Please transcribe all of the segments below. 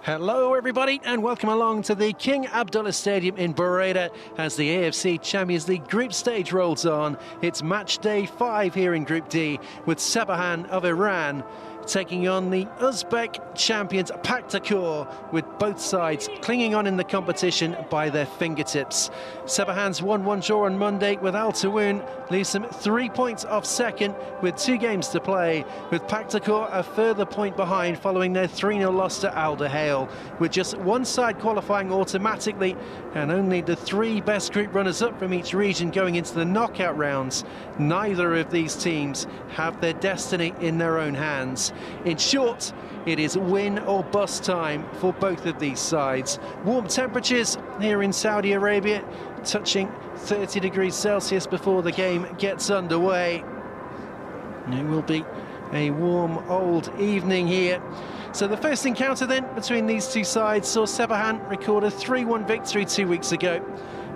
Hello everybody and welcome along to the King Abdullah Stadium in Buraydah as the AFC Champions League group stage rolls on. It's match day 5 here in Group D with Sepahan of Iran taking on the Uzbek champions Pakhtakor, with both sides clinging on in the competition by their fingertips. Sepahan's 1-1 draw on Monday with Al Tawun leaves them 3 points off second with 2 games to play, with Pakhtakor a further point behind following their 3-0 loss to Al Duhail, with just one side qualifying automatically and only the 3 best group runners-up from each region going into the knockout rounds. Neither of these teams have their destiny in their own hands. In short, it is win or bust time for both of these sides. Warm temperatures here in Saudi Arabia, touching 30 degrees Celsius before the game gets underway. It will be a warm old evening here. So the first encounter then between these two sides saw Sepahan record a 3-1 victory 2 weeks ago,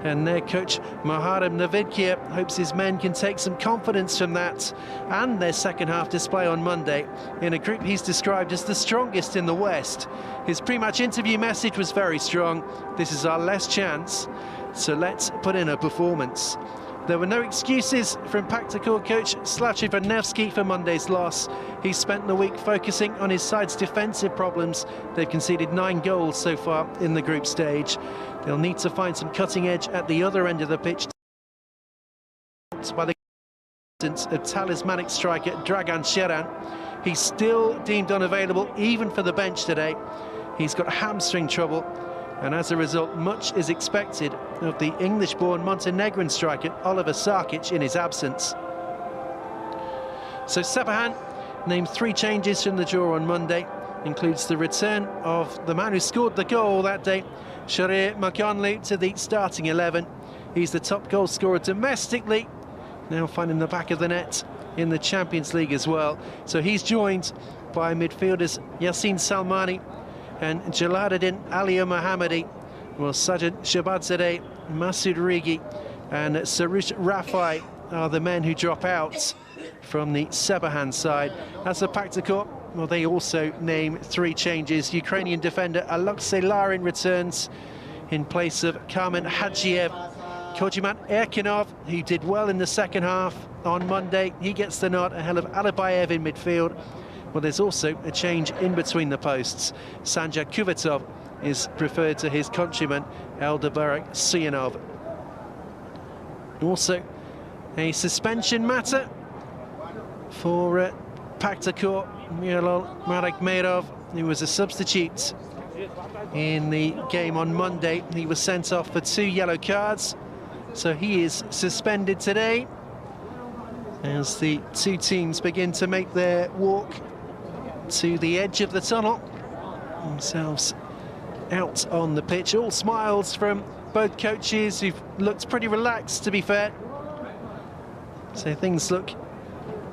and their coach Muharrem Navidkia hopes his men can take some confidence from that and their second half display on Monday in a group he's described as the strongest in the West. His pre-match interview message was very strong: this is our last chance, so let's put in a performance. There were no excuses from Pakhtakor coach Sajad for Monday's loss. He spent the week focusing on his side's defensive problems. They've conceded 9 goals so far in the group stage. They'll need to find some cutting edge at the other end of the pitch by the absence of talismanic striker Dragan Sheran. He's still deemed unavailable even for the bench today. He's got hamstring trouble, and as a result, much is expected of the English-born Montenegrin striker Oliver Sarkic in his absence. So Sepahan named 3 changes from the draw on Monday. Includes the return of the man who scored the goal that day, Shahrir Makanli, to the starting 11. He's the top goal scorer domestically, now finding the back of the net in the Champions League as well. So he's joined by midfielders Yassin Salmani and Jalaluddin Ali Mohammadi, while Sajad Shahbazadeh, Masoud Rigi and Sarush Rafai are the men who drop out from the Sepahan side. As for Pakhtakor, well, they also name 3 changes. Ukrainian defender Alexei Larin returns in place of Karmen Hadzhiev. Kojiman Erkinov, who did well in the second half on Monday, he gets the nod ahead of Alibayev in midfield. Well, there's also a change in between the posts. Sanja Kuvetov is preferred to his countryman Eldabarak Siyanov. Also, a suspension matter for Pakhtakor. Miralol Marakmerov, who was a substitute in the game on Monday, he was sent off for 2 yellow cards, so he is suspended today as the 2 teams begin to make their walk to the edge of the tunnel, themselves out on the pitch. All smiles from both coaches, who've looked pretty relaxed, to be fair. So things look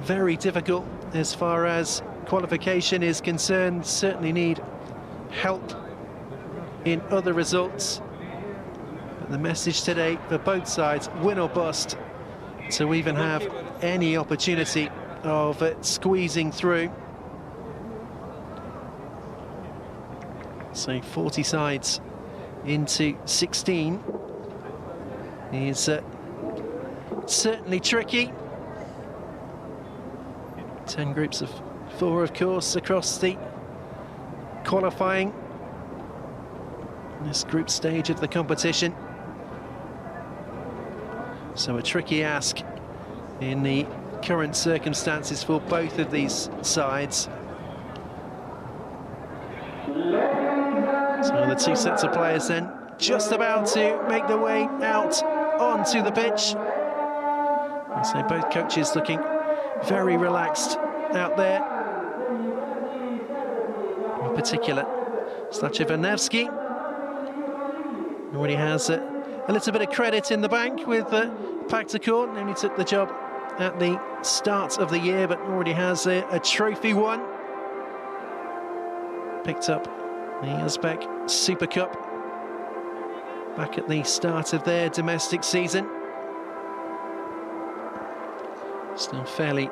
very difficult as far as qualification is concerned. Certainly need help in other results. But the message today for both sides: win or bust, to even have any opportunity of squeezing through. So 40 sides into 16 is certainly tricky. 10 groups of 4, of course, across the qualifying this group stage of the competition. So a tricky ask in the current circumstances for both of these sides. So the 2 sets of players then just about to make their way out onto the pitch. And so both coaches looking very relaxed out there. In particular, Shahbazadeh already has a little bit of credit in the bank with Pakhtakor. Only took the job at the start of the year, but already has a trophy won. Picked up the Uzbek Super Cup back at the start of their domestic season. Still fairly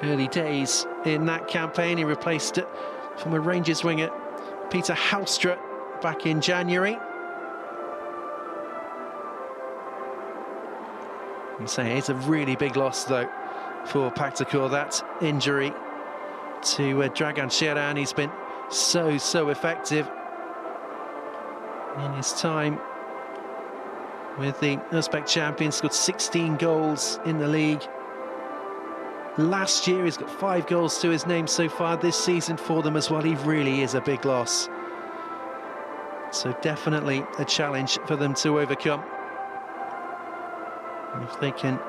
early days in that campaign. He replaced former Rangers winger Peter Halstra back in January. And say it's a really big loss though for Pakhtakor, that injury to Dragan Sheran. He's been so effective in his time with the Uzbek champions. Scored 16 goals in the league last year. He's got 5 goals to his name so far this season for them as well. He really is a big loss, so definitely a challenge for them to overcome if they can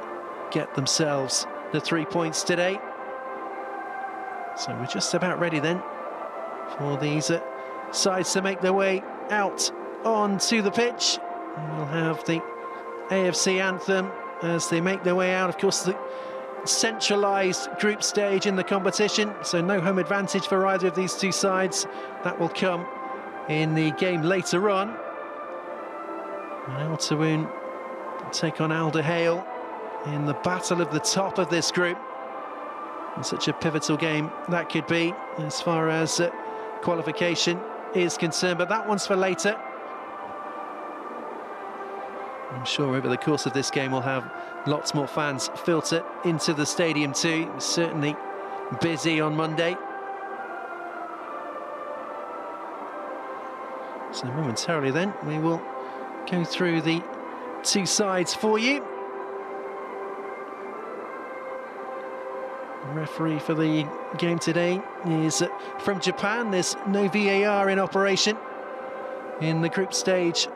get themselves the 3 points today. So we're just about ready then for these sides to make their way out onto the pitch. And we'll have the AFC anthem as they make their way out. Of course, the centralised group stage in the competition, so no home advantage for either of these two sides. That will come in the game later on. And Al Tawoun take on Al Duhail in the battle of the top of this group. And such a pivotal game that could be as far as qualification is concerned, but that one's for later. I'm sure over the course of this game we'll have lots more fans filter into the stadium too. It was certainly busy on Monday. So momentarily then we will go through the two sides for you. The referee for the game today is from Japan. There's no VAR in operation in the group stage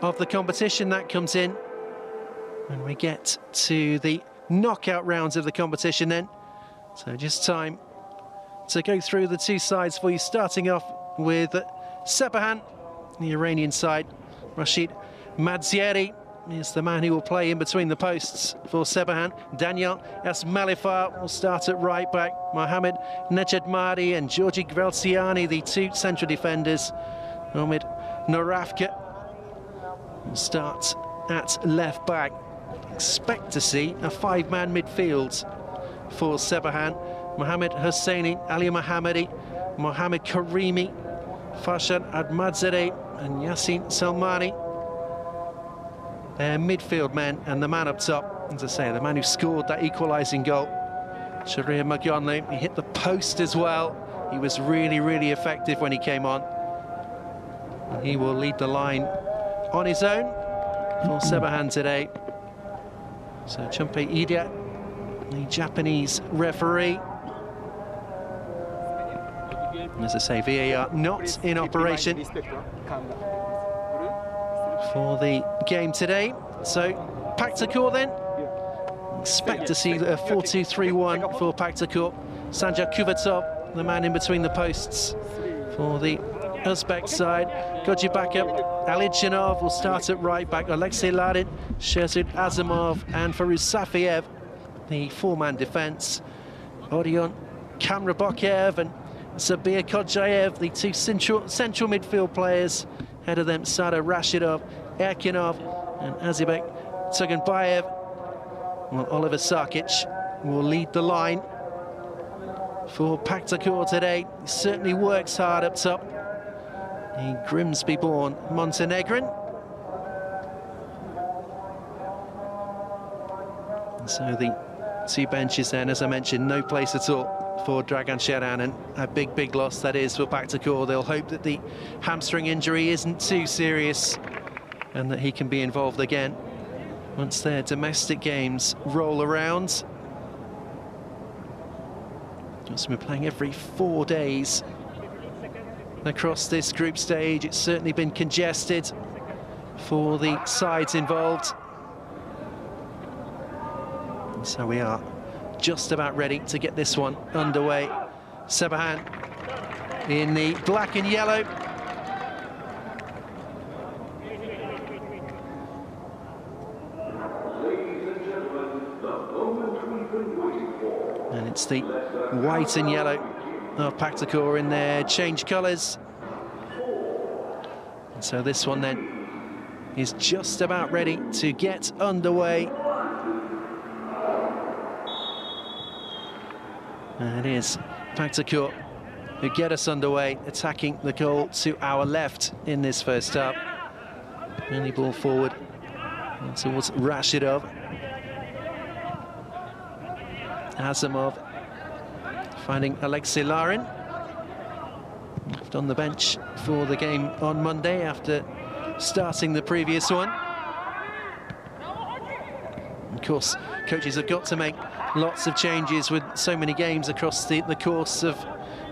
of the competition. That comes in when we get to the knockout rounds of the competition then. So just time to go through the two sides for you, starting off with Sepahan, the Iranian side. Rashid Madzieri is the man who will play in between the posts for Sepahan. Daniel Asmalifar will start at right back. Mohamed Nejadmadi and Georgi Gveltsiani, the two central defenders. Omid Norafka will start at left back. Expect to see a 5-man midfield for Sepahan. Mohamed Hosseini, Ali Mohammadi, Mohamed Karimi, Farshad Admadzadeh and Yassin Salmani. Their midfield men, and the man up top, as I say, the man who scored that equalising goal, Shahrir Magyonlu. He hit the post as well. He was really effective when he came on. And he will lead the line on his own for Sepahan today. So Chunpei Idia, the Japanese referee. As I say, VAR not in operation for the game today. So Pakhtakor then, expect to see a 4-2-3-1 for Pakhtakor. Sanjar Kuvatov, the man in between the posts for the Uzbek side. Gojibaka Alijinov will start at right back. Alexei Ladin, Sherzud Azimov and Faruz Safiev, the 4-man defence. Odion Kamrabokev and Sabir Kodjayev, the two central midfield players. Ahead of them, Sada Rashidov, Erkinov and Azibek Tuganbayev. Well, Oliver Sarkic will lead the line for Pakhtakor today. He certainly works hard up top. The Grimsby-born Montenegrin. And so the two benches then, as I mentioned, no place at all for Dragan Sheran, and a big loss that is for Pakhtakor. They'll hope that the hamstring injury isn't too serious and that he can be involved again once their domestic games roll around. So we're playing every 4 days across this group stage. It's certainly been congested for the sides involved. And so we are just about ready to get this one underway. Sepahan in the black and yellow. And it's the white and yellow of Pakhtakor in their change colours. And so this one then is just about ready to get underway. And it is Pakhtakor who get us underway, attacking the goal to our left in this first half. Early ball forward towards Rashidov. Azamov finding Alexei Larin. Left on the bench for the game on Monday after starting the previous one. Of course, coaches have got to make lots of changes with so many games across the course of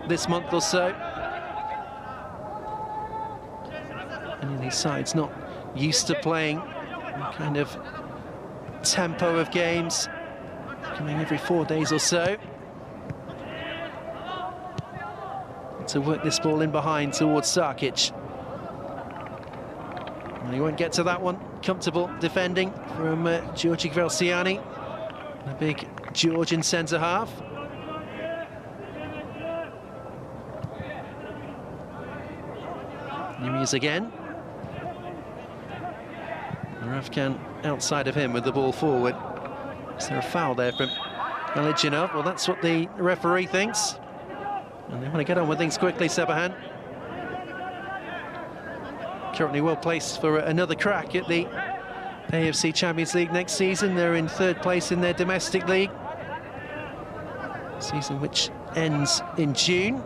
this month or so. Any of these sides not used to playing the kind of tempo of games, coming every 4 days or so. To work this ball in behind towards Sarkic. Well, he won't get to that one. Comfortable defending from Georgi Gvelsiani, the big Georgian centre-half. Here he is again. Rafkan outside of him with the ball forward. Is there a foul there from Alijinov? Well, that's what the referee thinks. And they want to get on with things quickly, Sepahan. Currently well placed for another crack at the AFC Champions League next season. They're in 3rd place in their domestic league. Season which ends in June.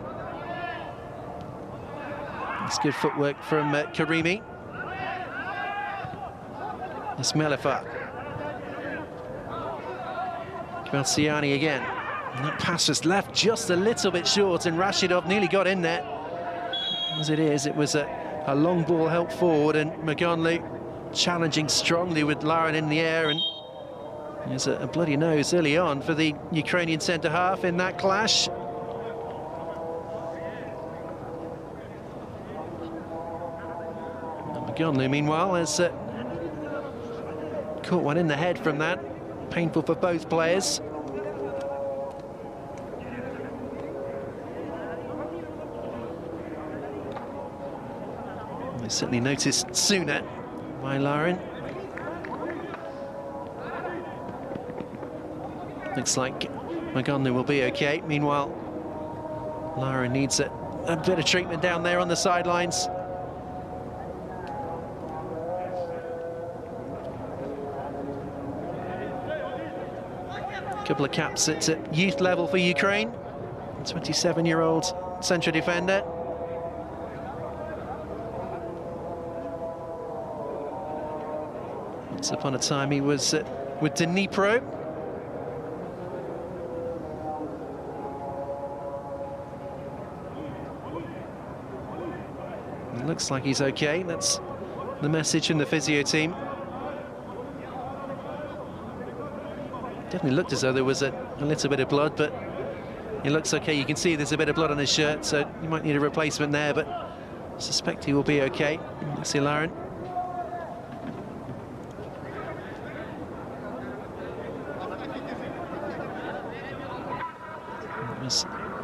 It's good footwork from Karimi. Ismailova. Gvelsiani again. And that pass just left just a little bit short, and Rashidov nearly got in there. As it is, it was a long ball helped forward, and Maganlu challenging strongly with Larin in the air, and there's a bloody nose early on for the Ukrainian centre-half in that clash. Maganlu, meanwhile, has caught one in the head from that. Painful for both players. They certainly noticed sooner by Larin. Looks like Maganlu will be okay. Meanwhile, Larin needs a bit of treatment down there on the sidelines. A couple of caps at youth level for Ukraine. 27-year-old central defender. Once upon a time he was with Dnipro. It looks like he's okay. That's the message from the physio team. Definitely looked as though there was a little bit of blood, but he looks okay. You can see there's a bit of blood on his shirt, so you might need a replacement there, but I suspect he will be okay. Alexei Larin.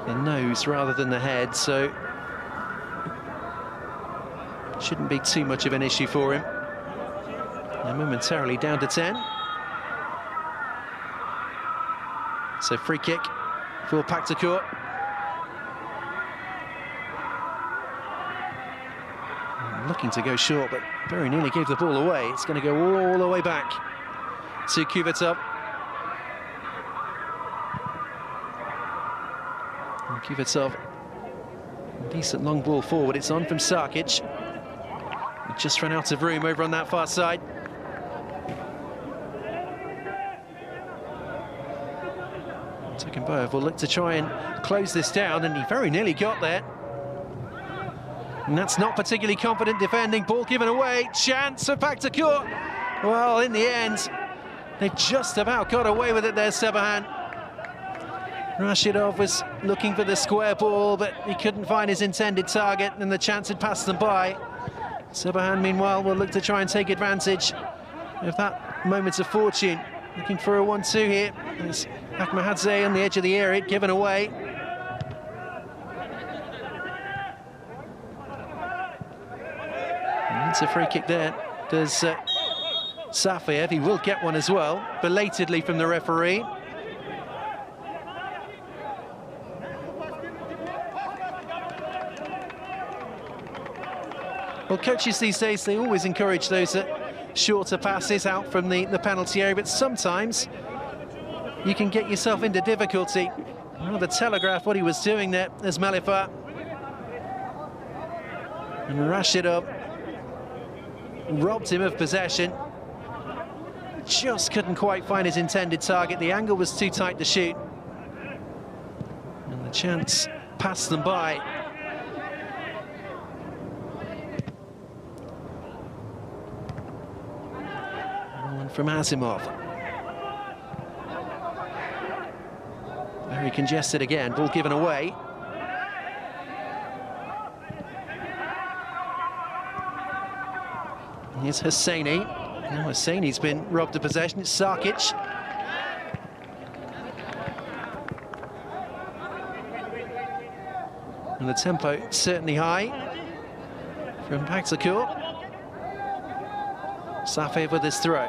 The nose rather than the head, so shouldn't be too much of an issue for him. Now momentarily down to 10. So free kick for Pakhtakor. Looking to go short, but very nearly gave the ball away. It's going to go all the way back to Kuvetov. Kuvetov, decent long ball forward. It's on from Sarkic. He just ran out of room over on that far side. Tokenboev will look to try and close this down, and he very nearly got there. And that's not particularly confident defending. Ball given away. Chance for Pakhtakor. Well, in the end, they just about got away with it there, Sepahan. Rashidov was looking for the square ball, but he couldn't find his intended target, and the chance had passed them by. Sepahan, meanwhile, will look to try and take advantage of that moment of fortune. Looking for a 1-2 here. There's Akhmadzadeh on the edge of the area, given away. And it's a free kick there. Does Safiev, he will get one as well, belatedly from the referee. Well, coaches these days, they always encourage those shorter passes out from the penalty area, but sometimes you can get yourself into difficulty. Rather telegraphed what he was doing there as Malifa. And Rashidov robbed him of possession. Just couldn't quite find his intended target. The angle was too tight to shoot. And the chance passed them by. One from Asimov. Very congested again, ball given away. Here's Hosseini. Now Hosseini's been robbed of possession. It's Sarkic. And the tempo certainly high from Pakhtakor. Safev with his throw.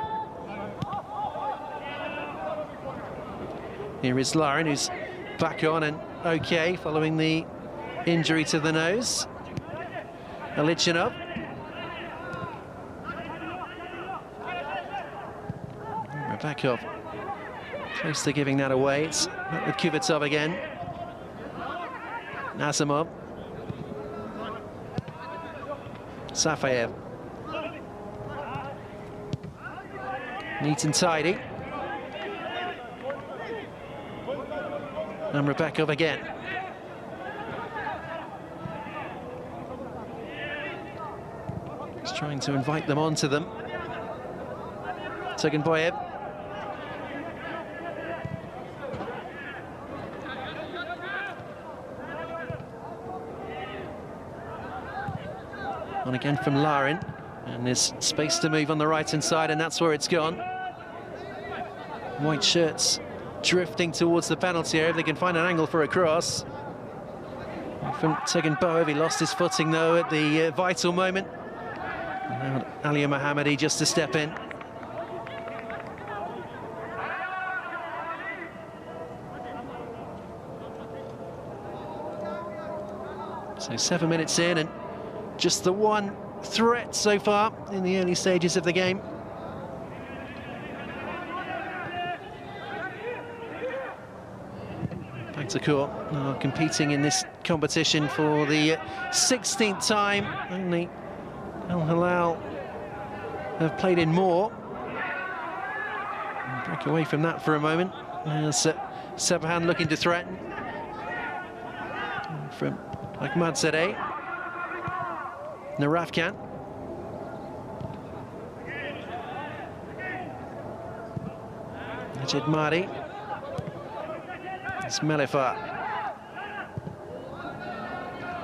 Here is Lauren, who's back on and okay following the injury to the nose. Alichinov. Rebekov close to giving that away. It's with Kuvatov again. Nazimov. Safayev. Neat and tidy. And Rebekov again. He's trying to invite them onto them. Tuganboyev. On again from Larin, and there's space to move on the right-hand side, and that's where it's gone. White shirts drifting towards the penalty area if they can find an angle for a cross. And from Tuganboyev, he lost his footing though at the vital moment. And now Ali Mohammadi just to step in. So 7 minutes in, and just the one threat so far in the early stages of the game. Pakhtakor competing in this competition for the 16th time. Only Al Hilal have played in more. And break away from that for a moment. There's Sepahan looking to threaten. And from Ahmadzadeh. Narafkan. Najid Mahdi. It's Malifa.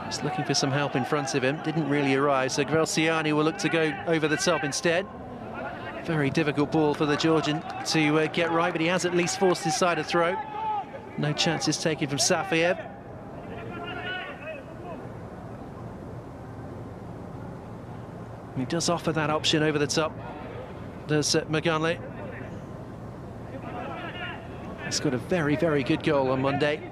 He's looking for some help in front of him. Didn't really arrive, so Gvelsiani will look to go over the top instead. Very difficult ball for the Georgian to get right, but he has at least forced his side of throw. No chances taken from Safayev. He does offer that option over the top. Does Maganle. He's got a very, very good goal on Monday.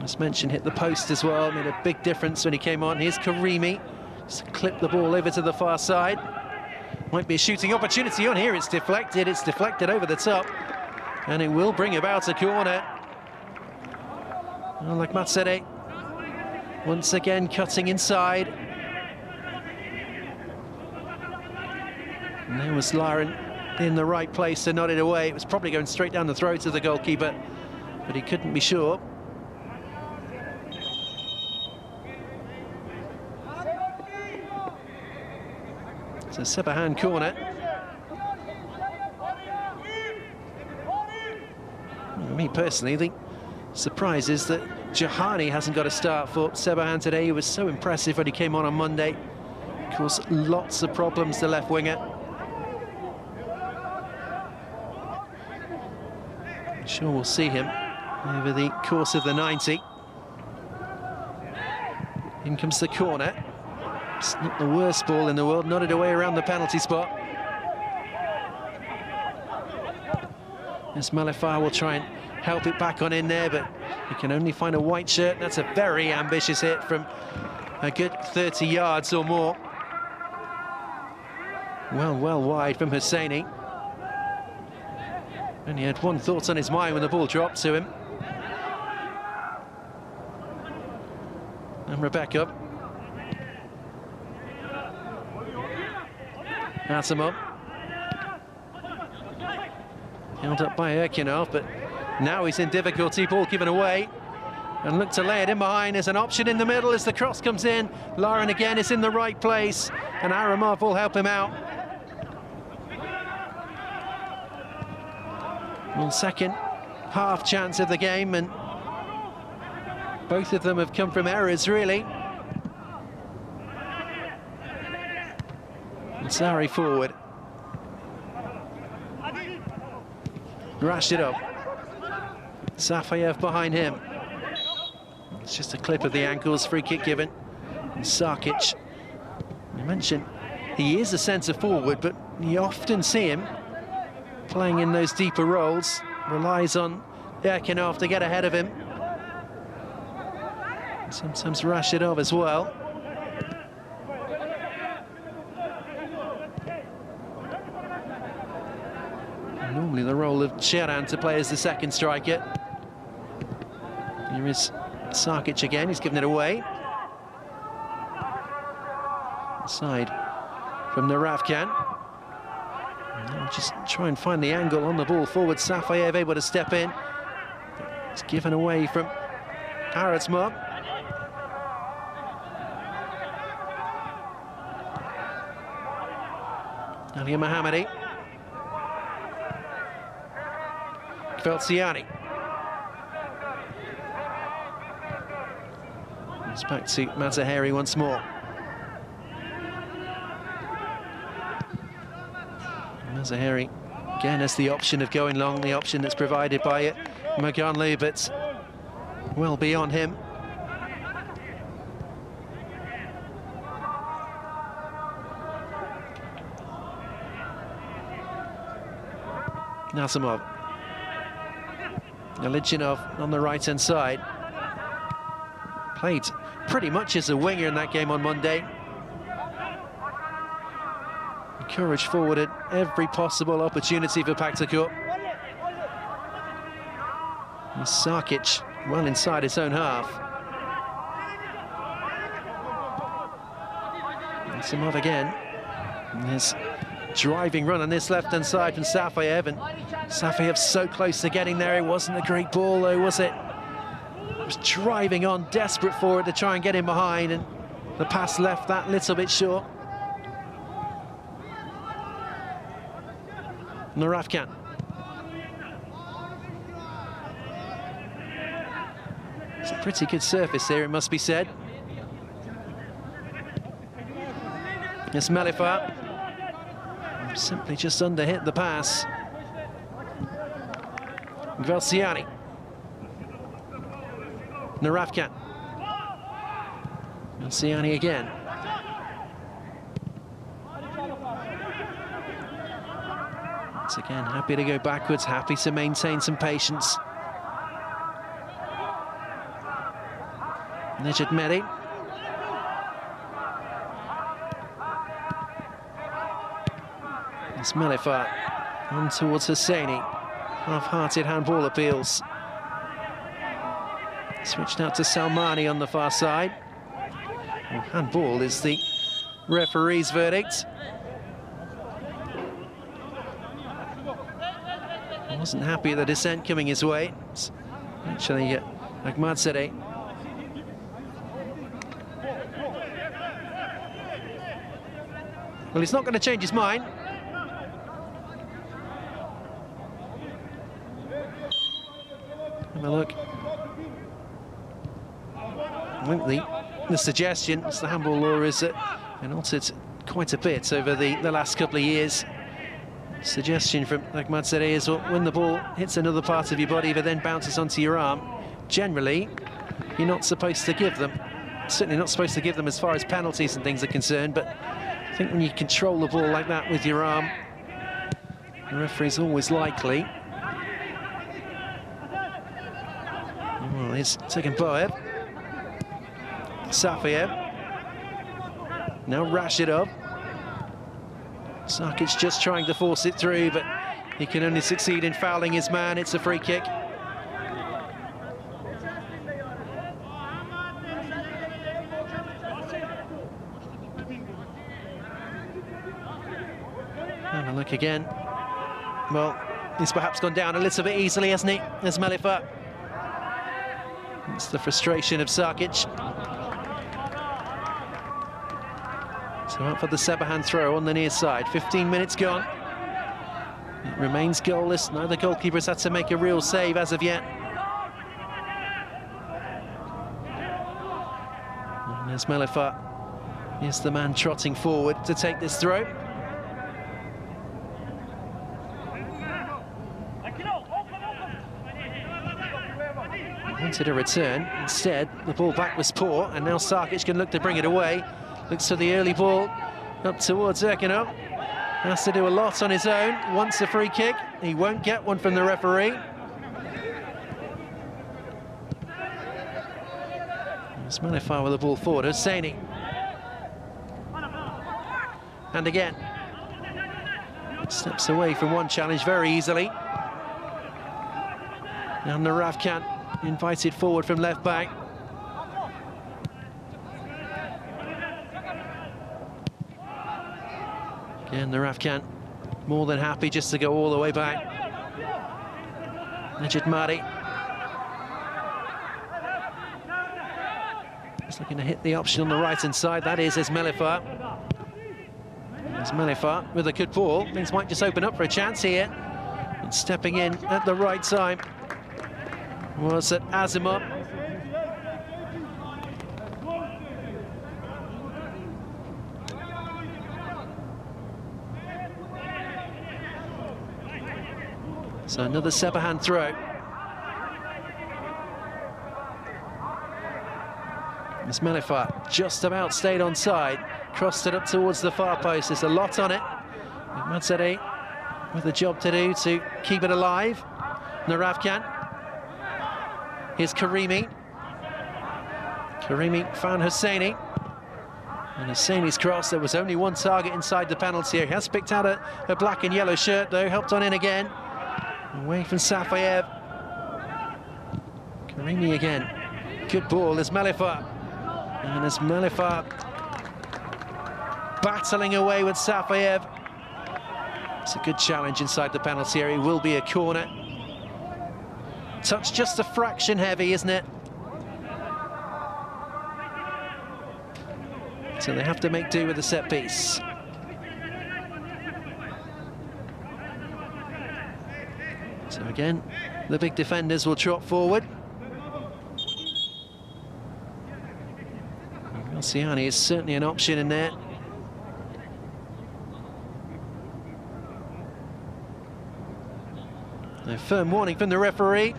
As mentioned, hit the post as well. Made a big difference when he came on. Here's Karimi. Just clipped the ball over to the far side. Might be a shooting opportunity on here. It's deflected. It's deflected over the top. And it will bring about a corner. Well, like Ahmadzadeh, once again cutting inside. And there was Lauren in the right place to nod it away. It was probably going straight down the throat of the goalkeeper, but he couldn't be sure. It's a Sepahan corner. Me personally, the surprise is that Jahani hasn't got a start for Sepahan today. He was so impressive when he came on Monday. Caused lots of problems to left winger. I'm sure we'll see him over the course of the 90. In comes the corner. It's not the worst ball in the world, nodded away around the penalty spot. As Malifa will try and help it back on in there, but he can only find a white shirt. That's a very ambitious hit from a good 30 yards or more. Well wide from Hosseini. And he had one thought on his mind when the ball dropped to him. And Rebecca. Asimov. Held up by Erkinov, but now he's in difficulty. Ball given away. And look to lay it in behind. There's an option in the middle as the cross comes in. Lauren again is in the right place. And Aramov will help him out. Well, second half chance of the game, and both of them have come from errors, really. And Sari forward. Rashidov. Safayev behind him. It's just a clip of the ankles, free kick given. And Sarkic, I mentioned he is a centre forward, but you often see him playing in those deeper roles. Relies on Erkinov to get ahead of him. Sometimes Rashidov as well. Normally the role of Sheran to play as the second striker. Here is Sarkic again, he's given it away. Side from Naravkan. Just try and find the angle on the ball forward. Safayev able to step in. It's given away from Aratsmov. Ali Mohammadi. Kveltsiani. It's back to Mazaheri once more. Mazaheri again has the option of going long, the option that's provided by it. Maganlu, but well beyond him. Nasimov. Alichinov on the right-hand side. Played pretty much as a winger in that game on Monday. Encouraged forward at every possible opportunity for Pakhtakor. Sarkic well inside his own half. Nasimov again. And there's driving run on this left-hand side from Safayev, and Safayev so close to getting there. It wasn't a great ball though, was it? He was driving on, desperate for it to try and get in behind, and the pass left that little bit short. Naravkan. It's a pretty good surface here, it must be said. It's Melifar. Simply just under-hit the pass. Kveltsiani. Naravkan. Kveltsiani again. Once again, happy to go backwards, happy to maintain some patience. Nejad Mehdi. It's Melifar on towards Hosseini. Half-hearted handball appeals. Switched out to Salmani on the far side. Well, handball is the referee's verdict. Wasn't happy at the descent coming his way. It's actually Ahmadzadeh. Well, he's not going to change his mind. Have a look. I think the suggestion, as the handball law is been altered quite a bit over the last couple of years. Suggestion from Ahmadzadeh is when the ball hits another part of your body but then bounces onto your arm, generally you're not supposed to give them. Certainly not supposed to give them as far as penalties and things are concerned, but I think when you control the ball like that with your arm, the referee's always likely. Well, here's second Boev. Safayev. Now Rashidov. Sarkic just trying to force it through, but he can only succeed in fouling his man. It's a free kick. Have a look again. Well, he's perhaps gone down a little bit easily, hasn't he, as Melifa? It's the frustration of Sarkic. So out for the Sepahan throw on the near side. 15 minutes gone. It remains goalless. Neither goalkeeper has had to make a real save as of yet. And as Melifa is the man trotting forward to take this throw. Wanted a return. Instead, the ball back was poor, and now Sarkic can look to bring it away. Looks for the early ball up towards Erkinov. Has to do a lot on his own. Wants a free kick. He won't get one from the referee. It's Melifa with the ball forward. Hosseini. And again. Steps away from one challenge very easily. Now Naravkan invited forward from left back. Again, Naravkan more than happy just to go all the way back. Najid Mari. He's looking to hit the option on the right-hand side. That is Melifa. There's Melifa with a good ball. Things might just open up for a chance here. And stepping in at the right time was at Azimov. So another Sepahan throw. It's Melifa just about stayed onside. Crossed it up towards the far post. There's a lot on it. Matsari with a job to do to keep it alive. Naravkan. Here's Karimi. Karimi found Hosseini. And Hosseini's cross, there was only one target inside the penalty area. He has picked out a black and yellow shirt though, helped on in again. Away from Safayev. Karimi again. Good ball, there's Melifa. And there's Melifa battling away with Safayev. It's a good challenge inside the penalty area. It will be a corner. Touch just a fraction heavy, isn't it? So they have to make do with the set piece. So again, the big defenders will trot forward. Galciani is certainly an option in there. A firm warning from the referee.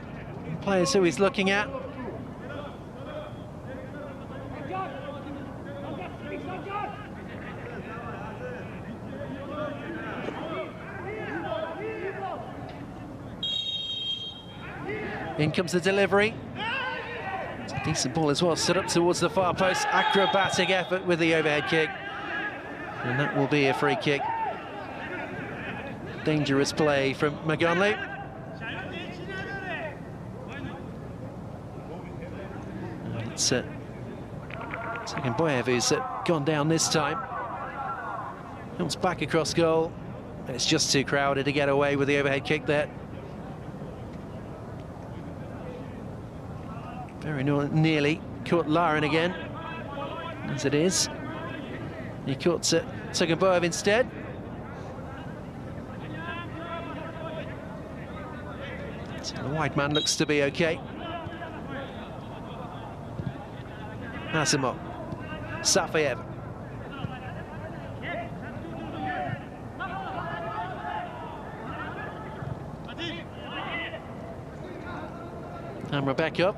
Players who he's looking at. In comes the delivery. It's a decent ball as well, set up towards the far post. Acrobatic effort with the overhead kick. And that will be a free kick. Dangerous play from Magonlu. It's second Boyev who's gone down this time. Comes back across goal. It's just too crowded to get away with the overhead kick there. Very nearly caught Laren again, as it is. He caught Tsugaboyev instead. So the white man looks to be okay. Azimov, Safayev. And Rebecca.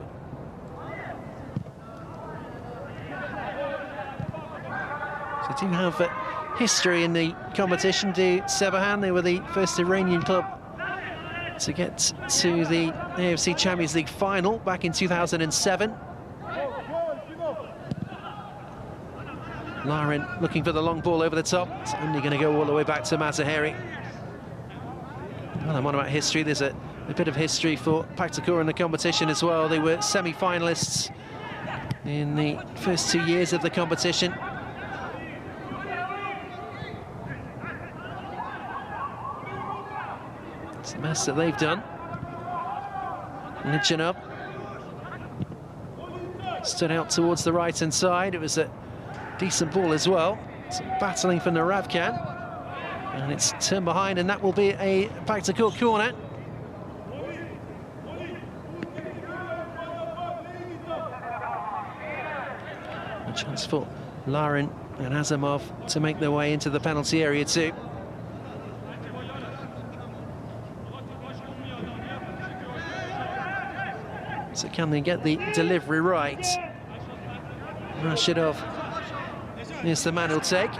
So do have history in the competition. Do Sepahan, they were the first Iranian club to get to the AFC Champions League final back in 2007. Lauren looking for the long ball over the top. It's only going to go all the way back to Mazaheri. Well, I'm on about history. There's a bit of history for Pakhtakor in the competition as well. They were semi-finalists in the first 2 years of the competition. It's the best that they've done. Lichinov stood out towards the right-hand side. It was a decent ball as well. Some battling for Naravkan. And it's turned behind, and that will be a Pakhtakor corner. A chance for Lauren and Azamov to make their way into the penalty area too. So can they get the delivery right? Rashidov is the man who'll take.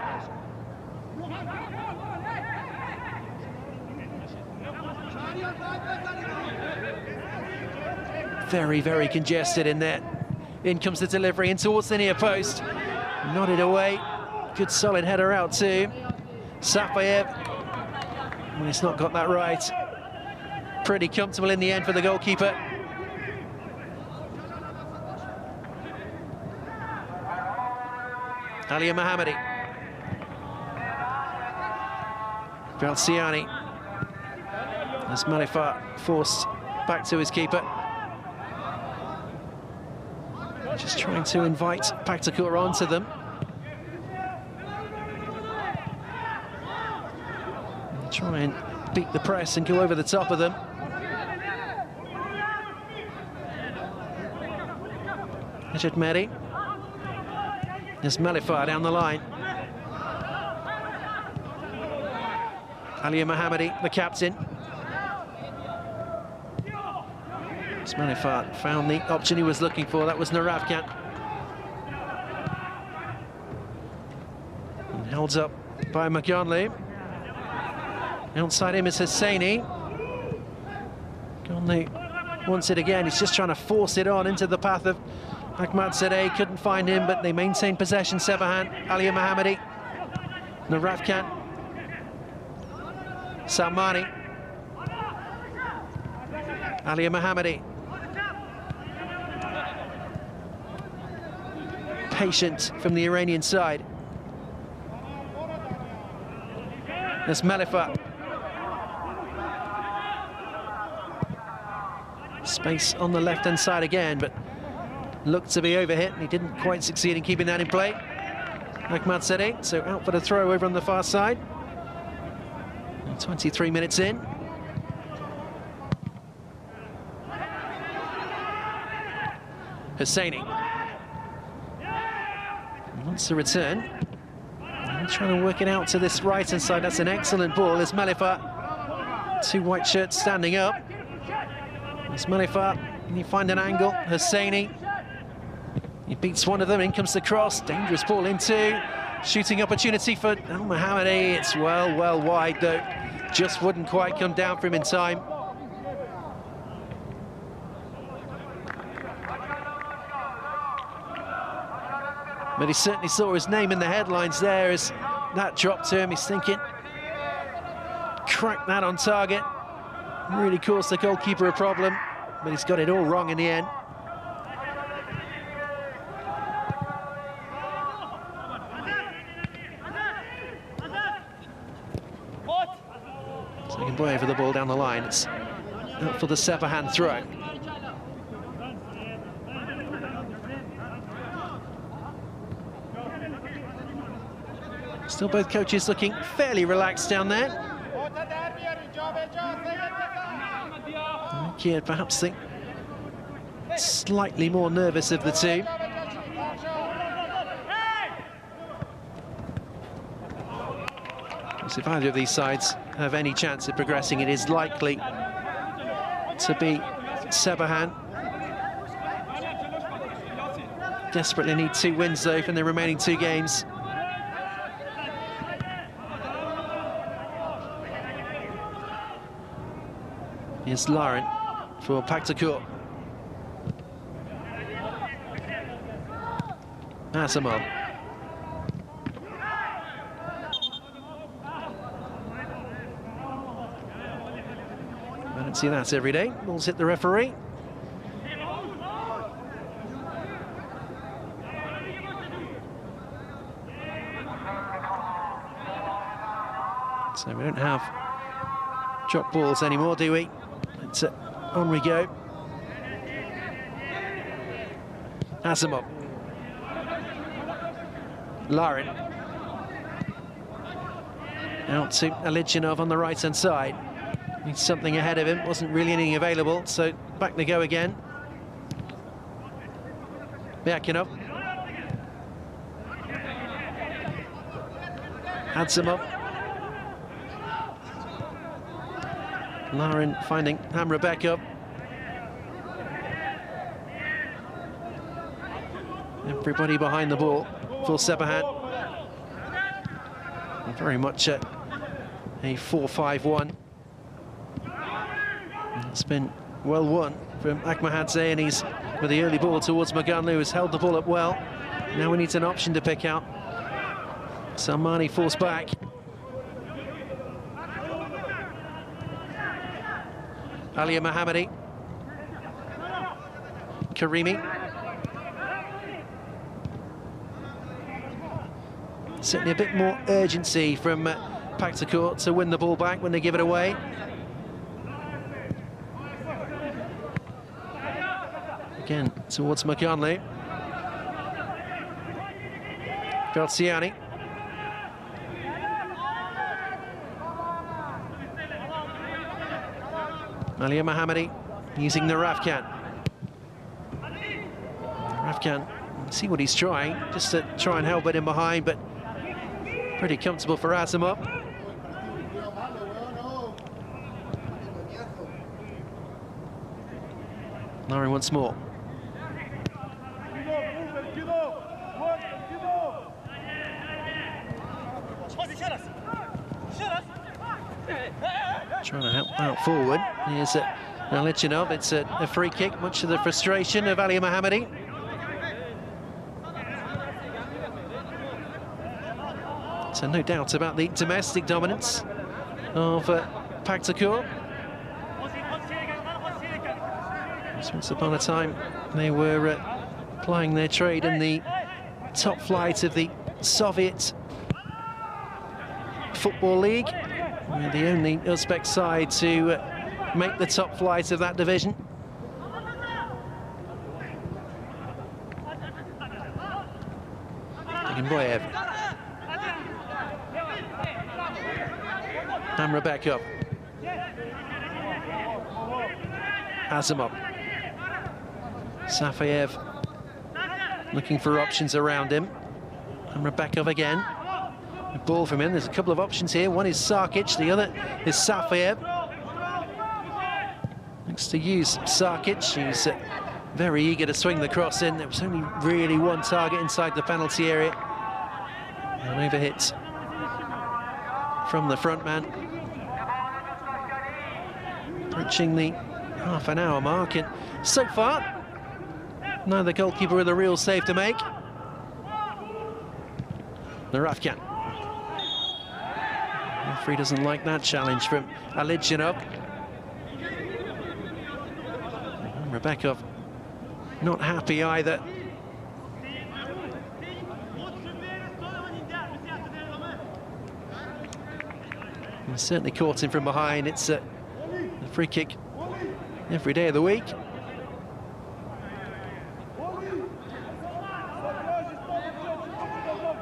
Very, very congested in there. In comes the delivery in towards the near post. Nodded away. Good solid header out too. Safayev. Well, he's not got that right. Pretty comfortable in the end for the goalkeeper. Ali Mohammadi. Valciani. As Malifat forced back to his keeper. Just trying to invite Pakhtakor onto them. And try and beat the press and go over the top of them. Sajad Mehdi. There's Malifat down the line. Ali Mohammadi, the captain. Malifat found the option he was looking for. That was Naravkan. And held up by Maganlu. Outside him is Hosseini. Maganlu wants it again. He's just trying to force it on into the path of Ahmadzadeh. Couldn't find him, but they maintain possession. Sepahan, Ali Mohammadi, Naravkan, Salmani, Ali Mohammadi. Patient from the Iranian side. There's Malifat. Space on the left-hand side again, but looked to be overhit, and he didn't quite succeed in keeping that in play. Ahmadzadeh, so out for the throw over on the far side. And 23 minutes in. Hosseini. Wants to return. And trying to work it out to this right-hand side. That's an excellent ball. There's Malifat. Two white shirts standing up. There's Malifat. Can you find an angle? Hosseini. He beats one of them. In comes the cross. Dangerous ball into. Shooting opportunity for Al Mohammadi. It's well wide though. Just wouldn't quite come down for him in time. But he certainly saw his name in the headlines there as that dropped to him. He's thinking, crack that on target. Really caused the goalkeeper a problem, but he's got it all wrong in the end. Second boy over the ball down the line. It's out for the Sepahan throw. Still both coaches looking fairly relaxed down there. Kier perhaps think slightly more nervous of the two. So if either of these sides have any chance of progressing, it is likely to be Sepahan. Desperately need 2 wins though from the remaining 2 games. Here's Lauren for Pakhtakor. Asamov. see that every day. Balls hit the referee. So we don't have drop balls anymore, do we? It's on we go. Asimov. Larin. Out to Alijinov on the right-hand side. Needs something ahead of him. Wasn't really anything available, so back to go again. Byakinov. Asimov. Larin finding Hamra back up. Everybody behind the ball for Sepahan. Very much a 4-5-1. It's been well won from Ahmadzai, and he's with the early ball towards Maganlu, who's held the ball up well. Now we need an option to pick out. Salmani forced back. Alia Mohammadi. Karimi. Certainly a bit more urgency from Pakhtakor to win the ball back when they give it away. Again, towards Maganlu. Graziani. Alia Mohammadi using the Rafkan. Rafkan, see what he's trying, just to try and help it in behind, but pretty comfortable for Asimov. Larin once more. Trying to help out forward. Here's Alijinov. It's a free kick, much to the frustration of Ali Mohammadi. So no doubt about the domestic dominance of Pakhtakor. Once upon a time, they were plying their trade in the top flight of the Soviet Football League. They're the only Uzbek side to make the top flight of that division. Boyev. Hamra back up. Asimov. Safayev looking for options around him. Hamra back up again. A ball from him. There's a couple of options here. One is Sarkic, the other is Safayev. Looks to use Sarkic, who's very eager to swing the cross in. There was only really one target inside the penalty area. An overhit from the front man. Approaching the half-an-hour mark, and so far, neither goalkeeper with a real save to make. The Rafkan. Referee doesn't like that challenge from Alijinov. Rebekov not happy either. He certainly caught him from behind. It's a free kick every day of the week.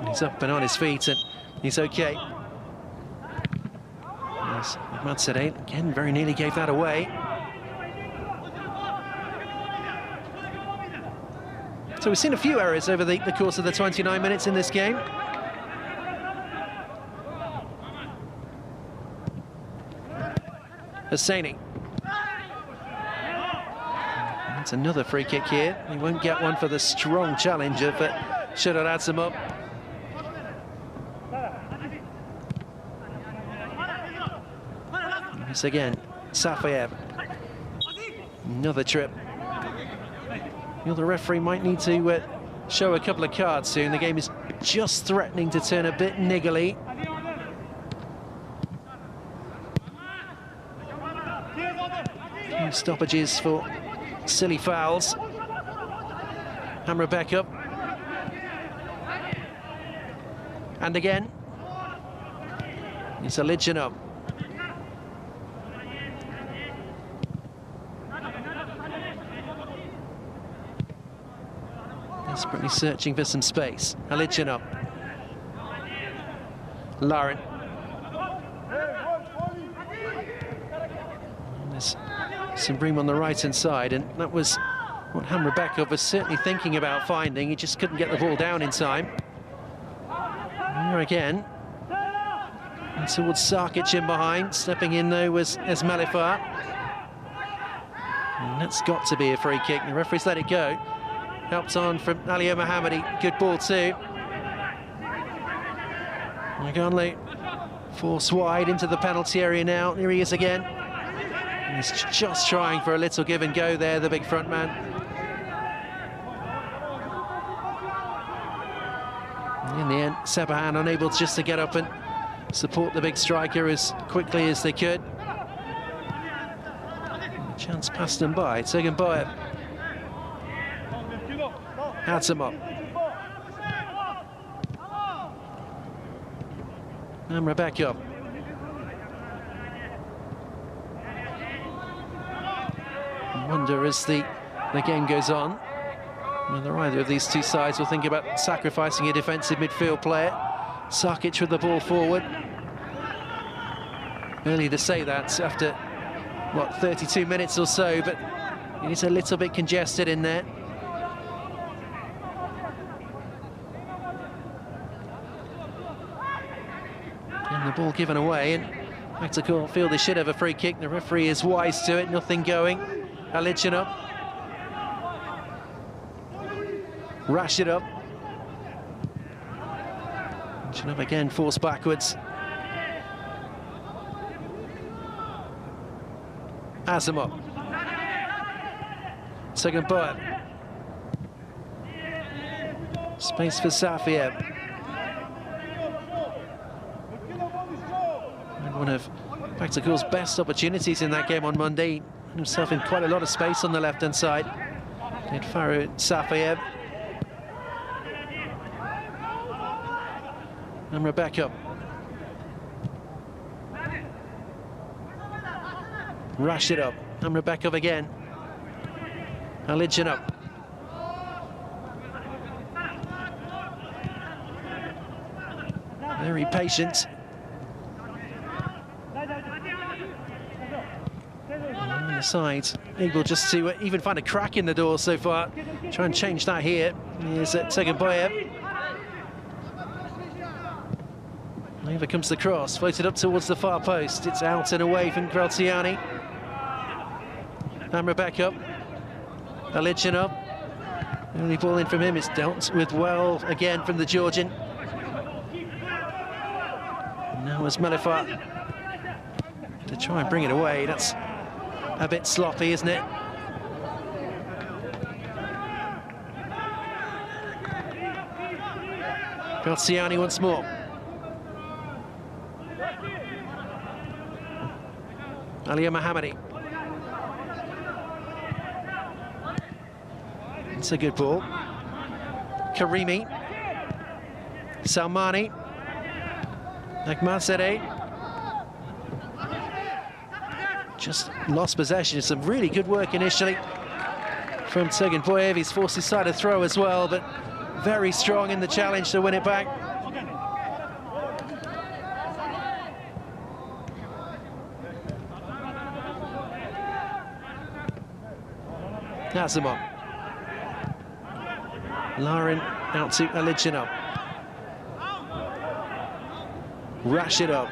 He's up and on his feet, and he's okay. Yes, Ahmadzai again very nearly gave that away. So we've seen a few errors over the course of the 29 minutes in this game. Hosseini. That's another free kick here. He won't get one for the strong challenge of Sajad Shahbazadeh. Once again, Safayev. Another trip. The other referee might need to show a couple of cards soon. The game is just threatening to turn a bit niggly. 2 stoppages for silly fouls. Hammer back up. And again. It's a Lidgen up. Desperately searching for some space. Lidgen up. Lauren. There's some room on the right-hand side, and that was what Hamrebekov was certainly thinking about finding. He just couldn't get the ball down in time. Here again. And towards Sarkic in behind. Stepping in, though, was Esmalifar. And that's got to be a free kick. The referee's let it go. Helped on from Aliya Mohammadi. Good ball, too. Maganle forced wide into the penalty area now. Here he is again. And he's just trying for a little give and go there, the big front man. In the end, Sepahan unable just to get up and support the big striker as quickly as they could. A chance passed them by. Tegan Boyer. Hatzimov. And Rebekov. I wonder as the game goes on, whether either of these two sides will think about sacrificing a defensive midfield player. Sarkic with the ball forward. Early to say that after, what, 32 minutes or so, but it is a little bit congested in there. And the ball given away, and Pakhtakor feel they should have a free kick. The referee is wise to it, nothing going. Lidgen up. Rashid up. Lidgen up again, forced backwards. Azimov. Second Boyer. Space for Safiev. And one of Pakhtakor's best opportunities in that game on Monday. Himself in quite a lot of space on the left-hand side. Did Farouk Safiev. And Rebekov. Rashid up. And Rebekov again. Lidgen up. Very patient. On the side, able just to even find a crack in the door so far. Try and change that here. Here's Tegan Boyer. Over comes the cross, floated up towards the far post. It's out and away from Graziani. And Rebekov. Lidgen up. The only ball in from him is dealt with well again from the Georgian. And now it's Malifat to try and bring it away. That's a bit sloppy, isn't it? Graziani once more. Aliya Mohammadi. It's a good ball. Karimi. Salmani. Nagmazadeh. Just lost possession. Some really good work initially from Tegan Boyev. He's forced his side to throw as well, but very strong in the challenge to win it back. Azimov. Lauren out to Lidgen up. Rashid up.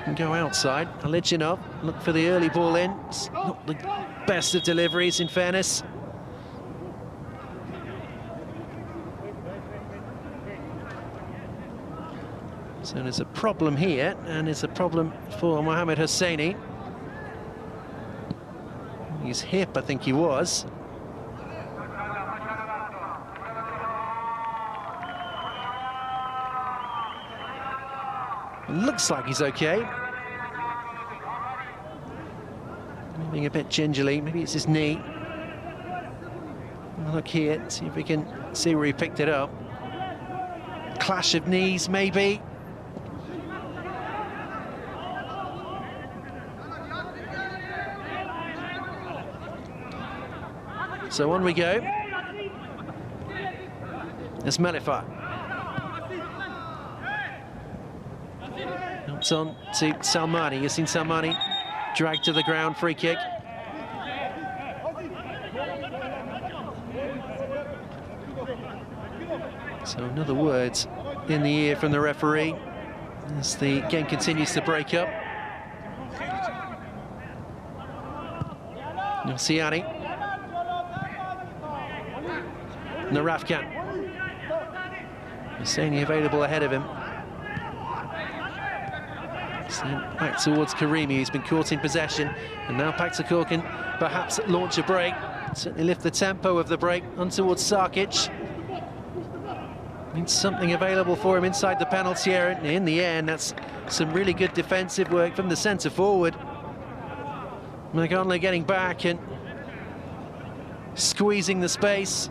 Can go outside. Lidgen up. Look for the early ball in. It's not the best of deliveries, in fairness. So there's a problem here, and it's a problem for Mohamed Hosseini. His hip, I think he was. looks like he's okay. Moving a bit gingerly, maybe it's his knee. Look here, see if we can see where he picked it up. Clash of knees, maybe. So on we go. It's Melifar. It's on to Salmani. You've seen Salmani dragged to the ground, free kick. So another word in the ear from the referee as the game continues to break up. Nosiani. Narafkan. Husseini available ahead of him. Sent back towards Karimi, who's been caught in possession. And now Pakhtakor can perhaps launch a break. Certainly lift the tempo of the break on towards Sarkic. Means something available for him inside the penalty area. In the end, that's some really good defensive work from the centre forward. McConley getting back and squeezing the space.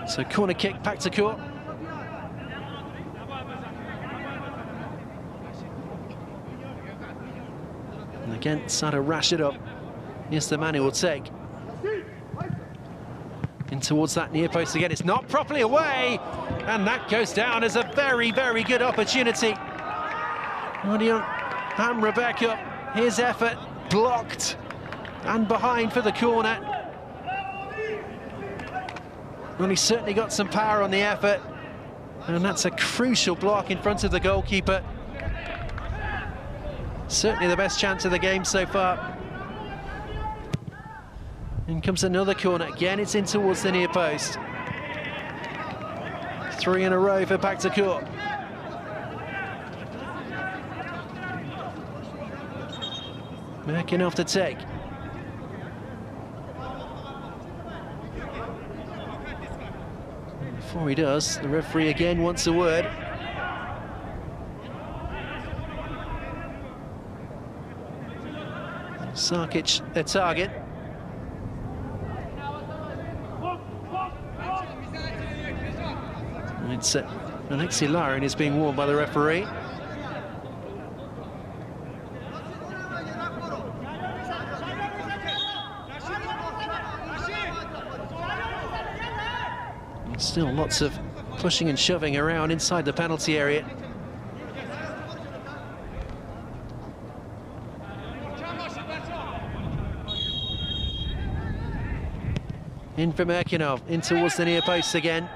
So corner kick, Pakhtakor. And again, Sada Rashidov is the man who will take. In towards that near post again, it's not properly away, and that goes down as a very, very good opportunity. Odion Hamra back up, his effort blocked and behind for the corner. Well, he's certainly got some power on the effort, and that's a crucial block in front of the goalkeeper. Certainly the best chance of the game so far. In comes another corner. Again, it's in towards the near post. 3 in a row for Pakhtakor. Merkin off to take. Before he does, the referee again wants a word. Sarkic, a target. It's Alexei Larin is being warned by the referee. Still lots of pushing and shoving around inside the penalty area. In from Erkinov, in towards the near post again.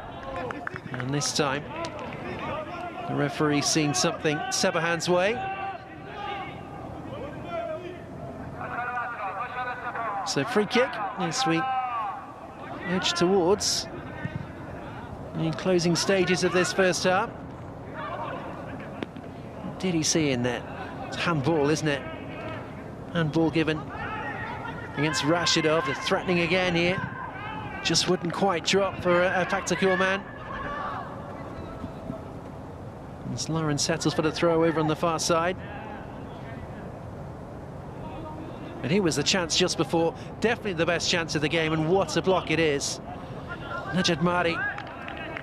And this time, the referee's seen something Sepahan's way. So free kick, as we edge towards the closing stages of this first half. What did he see in there? It's handball, isn't it? Handball given against Rashidov. They're threatening again here. Just wouldn't quite drop for a Pakhtakor man. As Lauren settles for the throw over on the far side. And here was the chance just before. Definitely the best chance of the game, and what a block it is. Najad Mahdi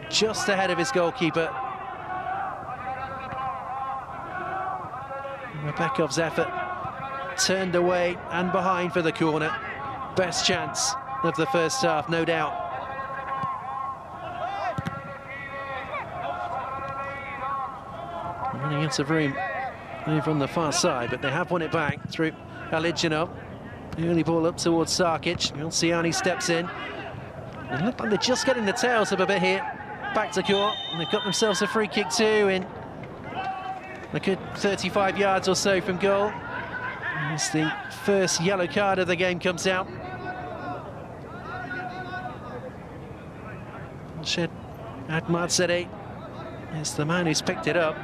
just ahead of his goalkeeper. Rebekov's effort turned away and behind for the corner. Best chance of the first half, no doubt. Running out of room over on the far side, but they have won it back through Alijinov. Early ball up towards Sarkic. Milciani steps in. They look like they're just getting the tails up a bit here. Pakhtakor, and they've got themselves a free kick too in a good 35 yards or so from goal. As the first yellow card of the game comes out. Shed Admadzadeh is the man who's picked it up.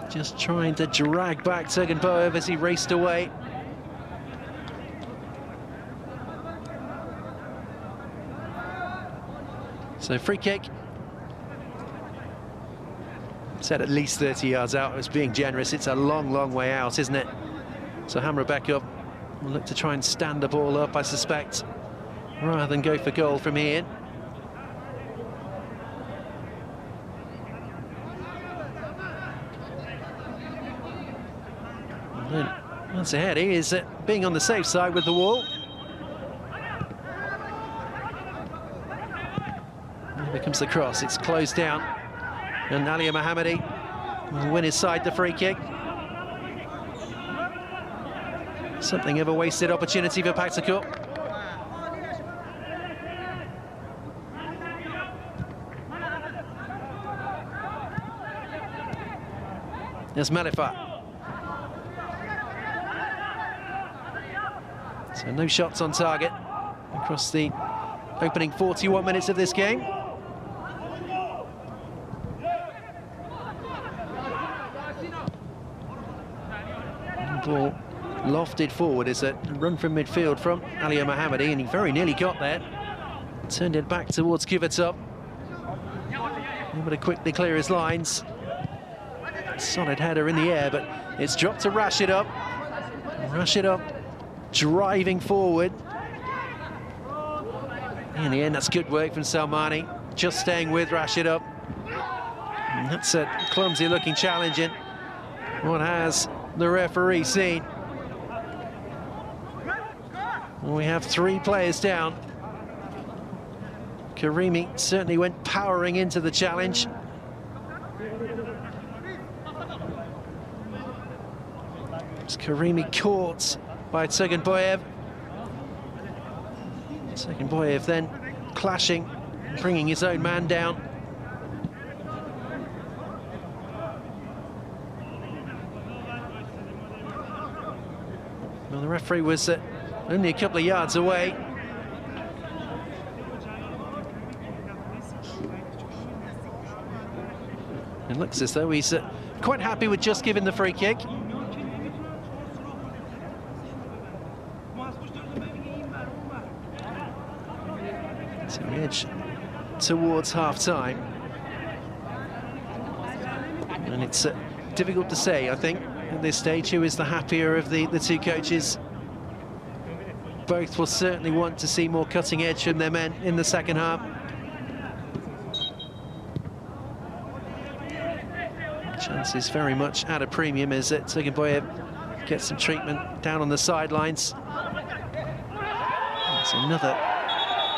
just trying to drag back Tuggenboev as he raced away. So free kick. Said at least 30 yards out. It was being generous. It's a long, long way out, isn't it? So Hamra back up. We'll look to try and stand the ball up, I suspect, rather than go for goal from here. And then once ahead, he is being on the safe side with the wall. Here comes the cross. It's closed down. And Ali Mohammadi will win his side the free kick. Something of a wasted opportunity for Pakhtakor. There's Malifa. So no shots on target across the opening 41 minutes of this game. Ball lofted forward is a run from midfield from Ali Mohammadi, and he very nearly got there. Turned it back towards Kuvatov. Able to quickly clear his lines. Solid header in the air, but it's dropped to Rashidov. Rashidov driving forward. In the end, that's good work from Salmani, just staying with Rashidov. And that's a clumsy-looking challenge, and what has the referee seen? We have 3 players down. Karimi certainly went powering into the challenge. It's Karimi caught by Tuggenboev. Tuggenboev then clashing, bringing his own man down. Well, the referee was only a couple of yards away. It looks as though he's quite happy with just giving the free kick. So the edge towards half-time. And it's difficult to say, I think, at this stage, who is the happier of the 2 coaches. Both will certainly want to see more cutting edge from their men in the second half. Chances very much at a premium as Tuggenboev gets some treatment down on the sidelines. It's another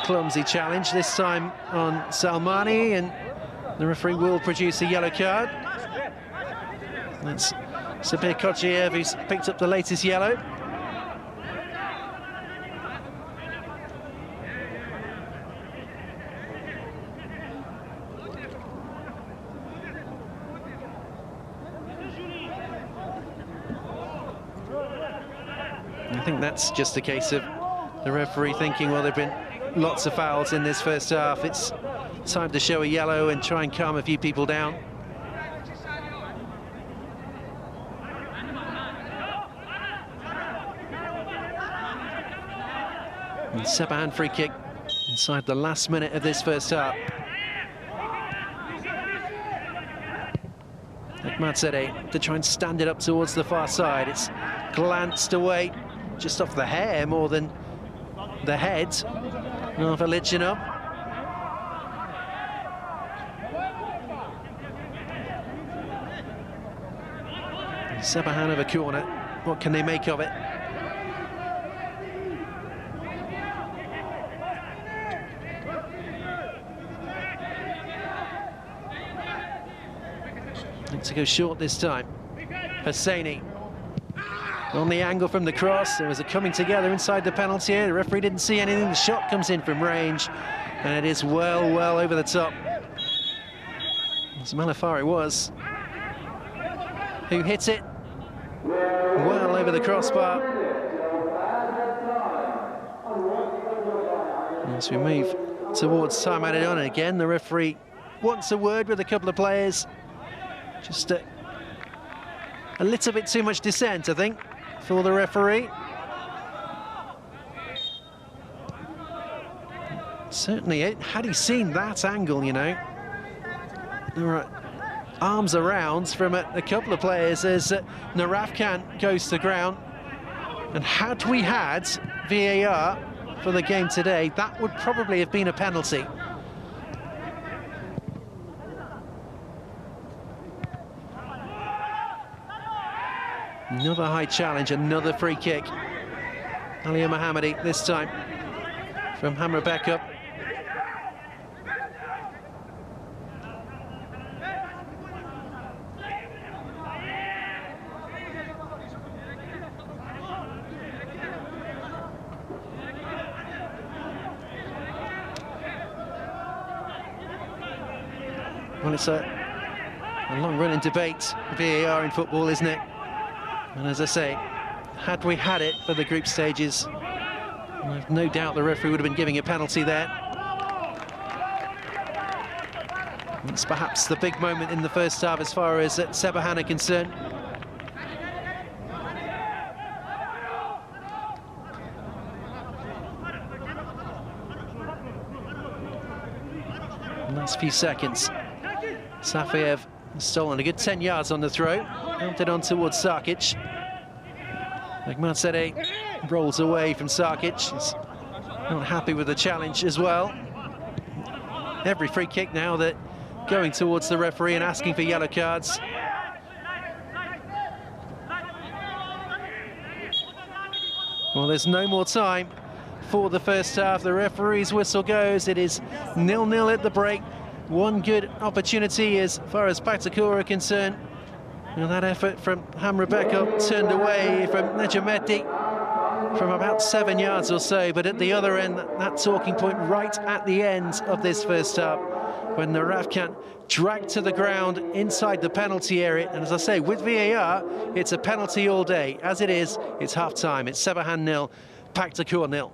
clumsy challenge, this time on Salmani, and the referee will produce a yellow card. That's Sabir Kochiev, who's picked up the latest yellow. I think that's just a case of the referee thinking, well, there have been lots of fouls in this first half. It's time to show a yellow and try and calm a few people down. And Sepahan free kick inside the last minute of this first half. Ahmadzadeh to try and stand it up towards the far side. It's glanced away just off the hair more than the head of Alichinov. Sepahan of a corner. What can they make of it? To go short this time. Hosseini on the angle from the cross. There was a coming together inside the penalty area. The referee didn't see anything. The shot comes in from range, and it is well over the top. As Malafari was, who hits it well over the crossbar. As we move towards time added on, and again the referee wants a word with a couple of players. Just a little bit too much dissent, I think, for the referee. Certainly, had he seen that angle, you know, there were arms around from a couple of players as Naravkan goes to ground. And had we had VAR for the game today, that would probably have been a penalty. Another high challenge, another free kick. Ali Mohammadi this time from Hamra Backup. Well, it's a long-running debate, VAR in football, isn't it? And as I say, had we had it for the group stages, I've no doubt the referee would have been giving a penalty there. It's perhaps the big moment in the first half as far as Sepahan are concerned. Last few seconds. Safiev has stolen a good 10 yards on the throw, pumped it on towards Sarkic. Magmansede rolls away from Sarkic. He's not happy with the challenge as well. Every free kick now that going towards the referee and asking for yellow cards. Well, there's no more time for the first half. The referee's whistle goes. It is 0-0 at the break. One good opportunity as far as Pakhtakor are concerned. And that effort from Hamra Backup turned away from Nejameti from about 7 yards or so. But at the other end, that talking point right at the end of this first half, when Naravkan dragged to the ground inside the penalty area. And as I say, with VAR, it's a penalty all day. As it is, it's half-time. It's Sepahan 0, Pakhtakor 0.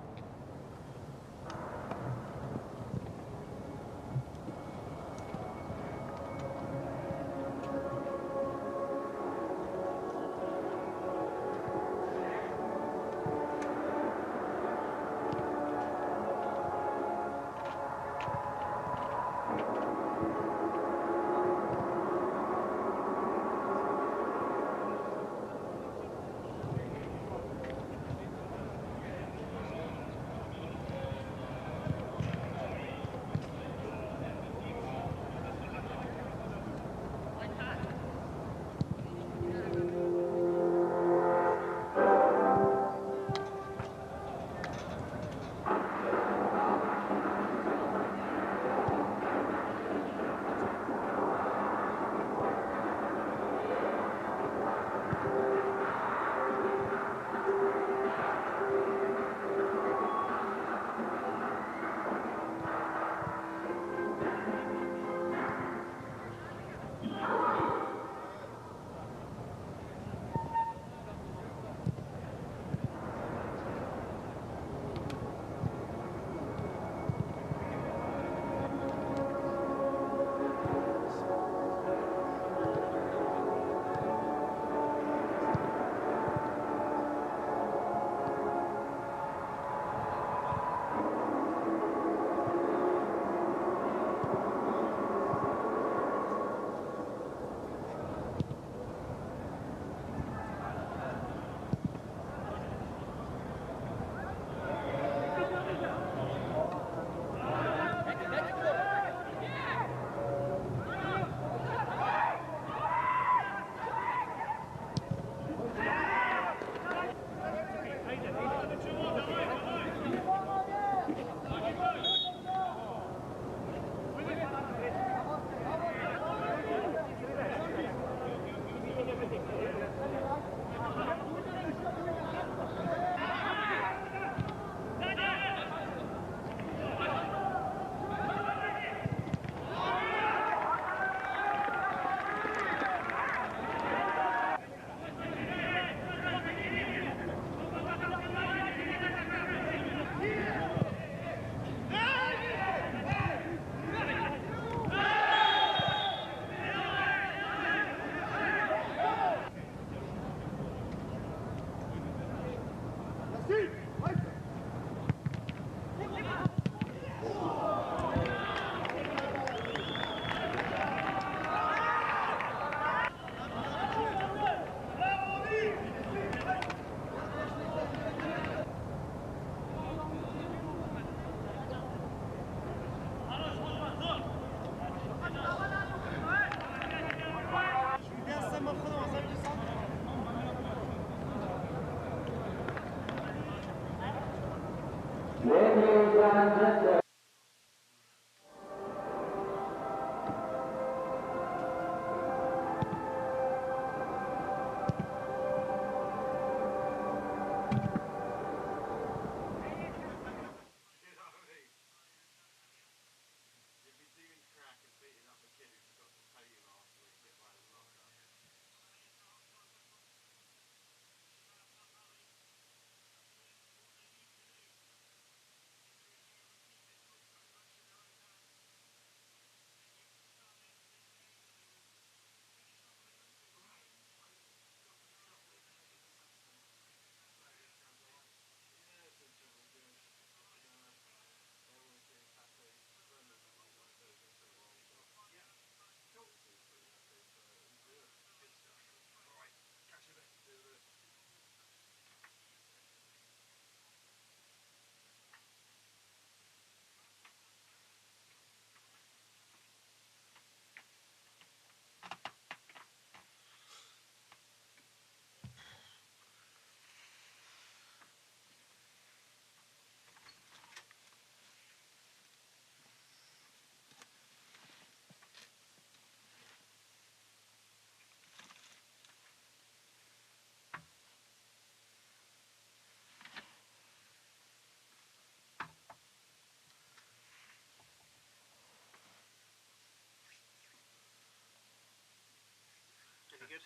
Good?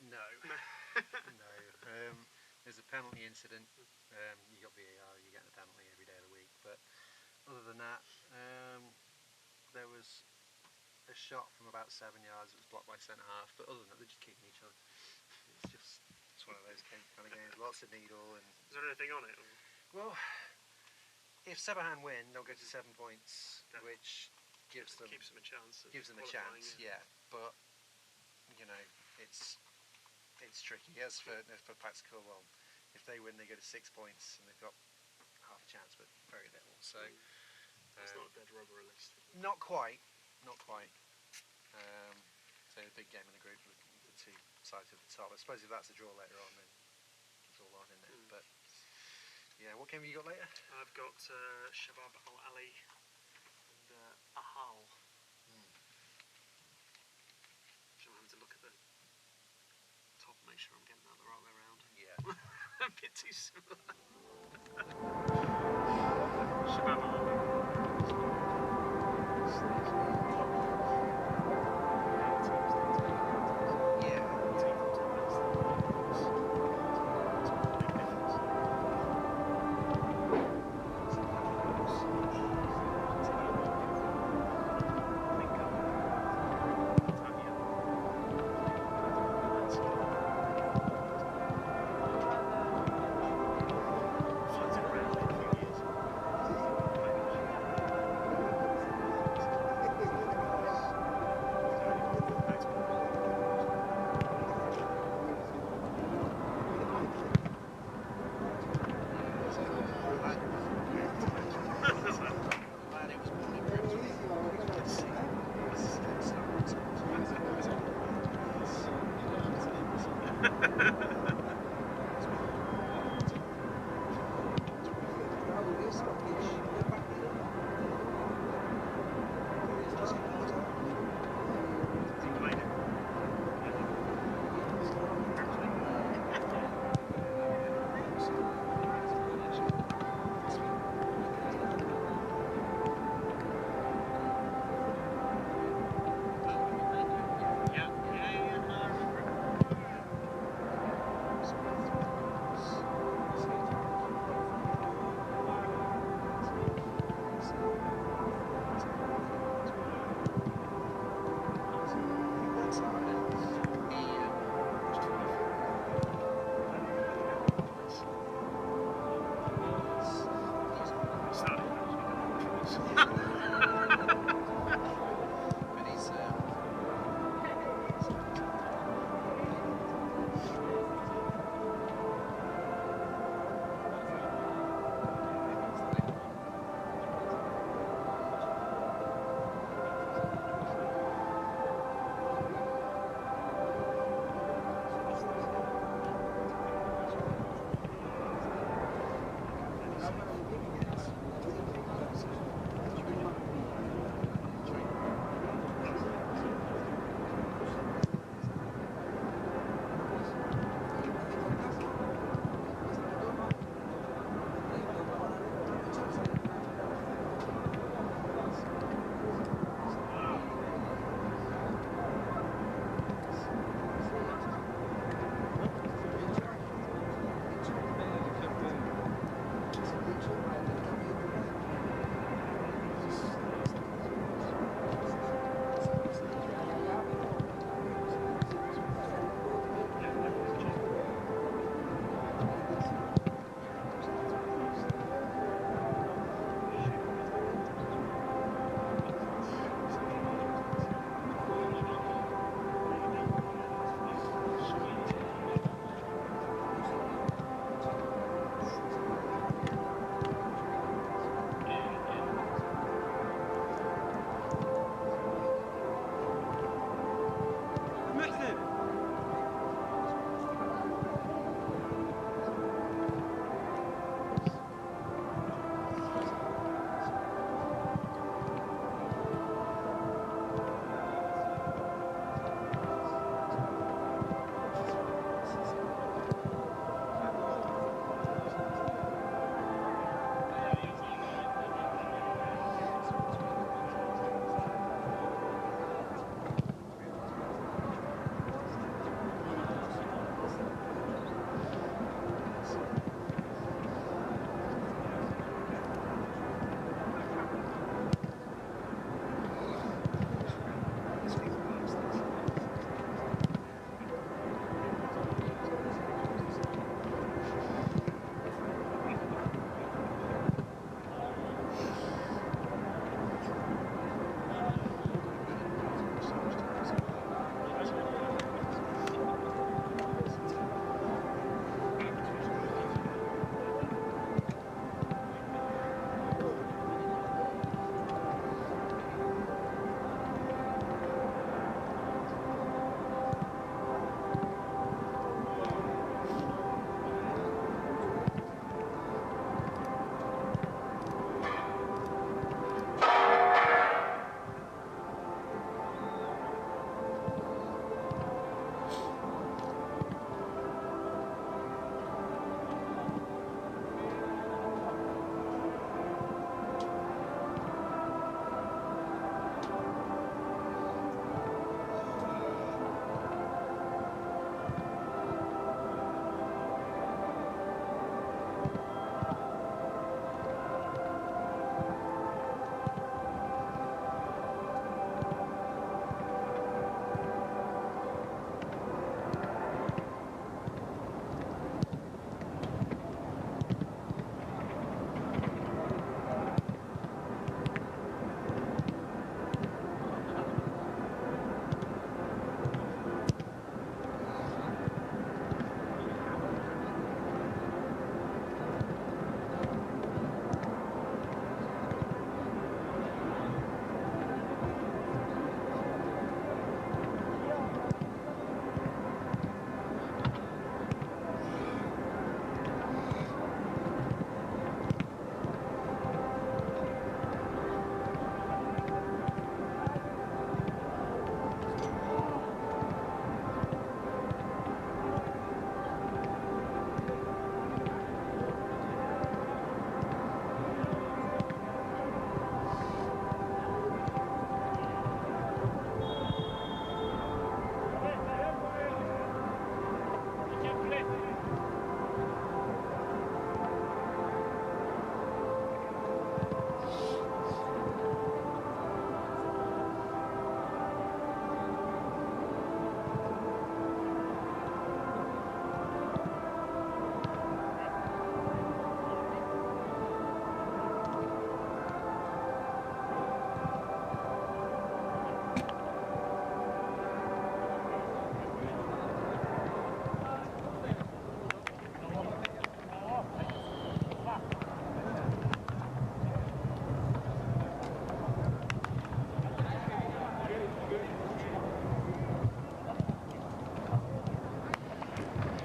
No. No. There's a penalty incident. You got VAR, you get the penalty every day of the week. But other than that, there was a shot from about 7 yards that was blocked by centre half. But other than that, they're just kicking each other. It's one of those kind of games. Lots of needle and. Is there anything on it? Or? Well, if Sepahan win, they'll go to 7 points, which gives them keeps them a chance. Gives them a chance, yeah. But you know, it's tricky. As for Pakhtakor, well, if they win, they go to 6 points, and they've got half a chance, but very little. So it's not a dead rubber list. Not quite. So a big game in the group with the two sides at the top. I suppose if that's a draw later on, then it's all on, isn't it? But yeah, what game have you got later? I've got Shabab Al-Ali and Ahal. I'm having to look at the top, make sure I'm getting that the right way around. Yeah. A bit too similar. Shabab Al-Ali.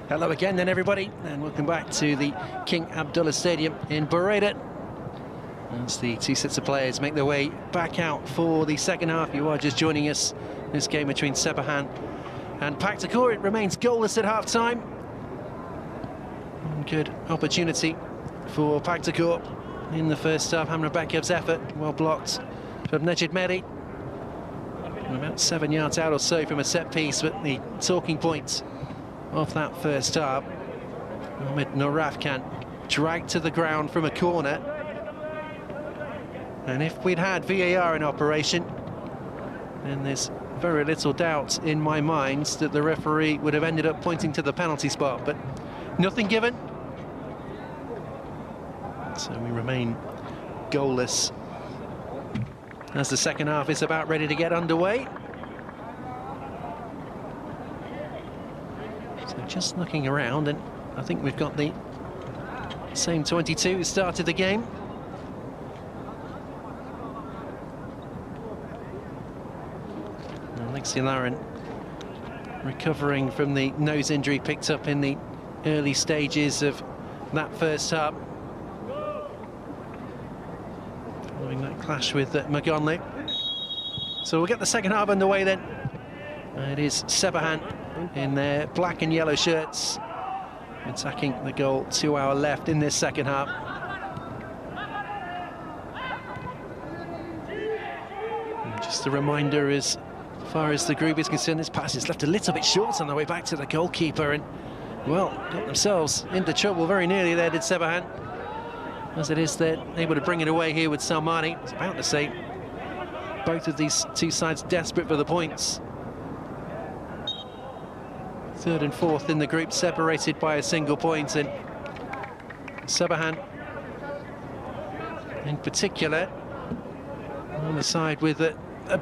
Hello again then everybody, and welcome back to the King Abdullah Stadium in Buraydah. As the two sets of players make their way back out for the second half. You are just joining us. This game between Sepahan and Pakhtakor. It remains goalless at half-time. Good opportunity for Pakhtakor in the first half. Hamra Bakiev's effort, well blocked from Nejid Mehdi. About 7 yards out or so from a set piece, but the talking point of that first half, Ahmed Norafkan dragged to the ground from a corner. And if we'd had VAR in operation, then there's very little doubt in my mind that the referee would have ended up pointing to the penalty spot, but nothing given. So we remain goalless as the second half is about ready to get underway. So just looking around, and I think we've got the same 22 who started the game. Alexi Larin recovering from the nose injury picked up in the early stages of that first half, following that clash with Magonli. So we'll get the second half underway then. It is Sepahan in their black and yellow shirts attacking the goal to our left in this second half. And just a reminder, as far as the group is concerned, this pass is left a little bit short on the way back to the goalkeeper, and well, got themselves into trouble very nearly there, did Sepahan. As it is, they're able to bring it away here with Salmani. I was about to say, both of these two sides desperate for the points. Third and fourth in the group, separated by a single point, and Sepahan in particular on the side with a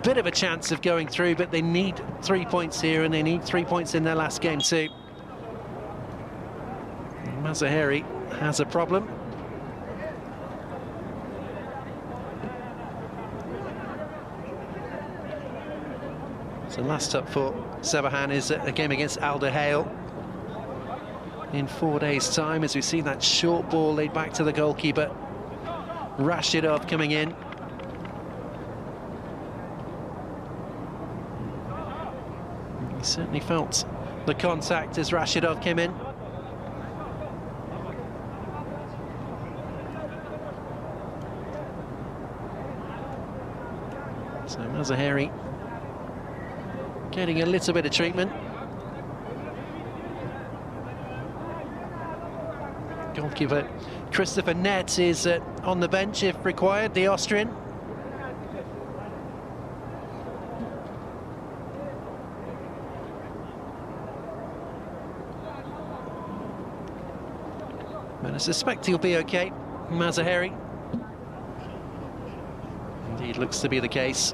bit of a chance of going through, but they need 3 points here, and they need 3 points in their last game too. Mazaheri has a problem. So last up for Sepahan is a game against Alder Hale in 4 days' time, as we see that short ball laid back to the goalkeeper. Rashidov coming in. He certainly felt the contact as Rashidov came in. So Mazaheri getting a little bit of treatment. Goalkeeper Christopher Nett is on the bench if required, the Austrian. But I suspect he'll be okay, Mazaheri. Indeed, looks to be the case.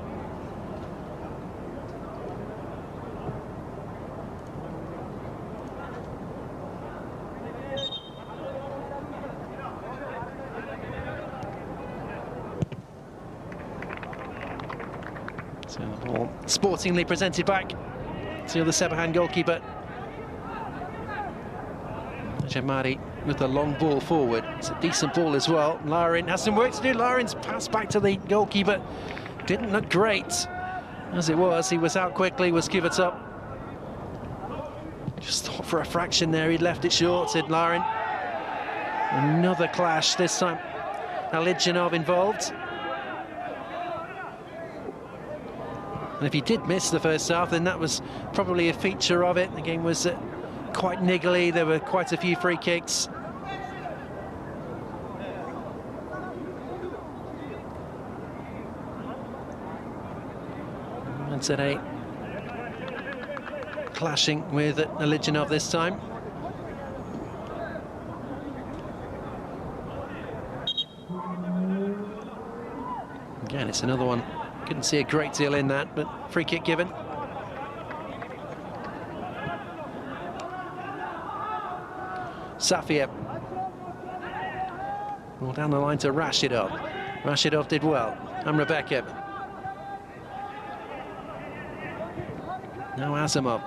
So the ball sportingly presented back to the Sepahan goalkeeper. Jamadi with the long ball forward. It's a decent ball as well. Larin has some work to do. Larin's pass back to the goalkeeper didn't look great. As it was, he was out quickly, was given up. Just thought for a fraction there he'd left it short, said Larin. Another clash, this time Aliginov involved. And if he did miss the first half, then that was probably a feature of it. The game was quite niggly, there were quite a few free kicks. And today, clashing with Aliginov this time. Again, it's another one. Couldn't see a great deal in that, but free kick given. Safia. Well, down the line to Rashidov. Rashidov did well. Amrabekev. Now Azimov.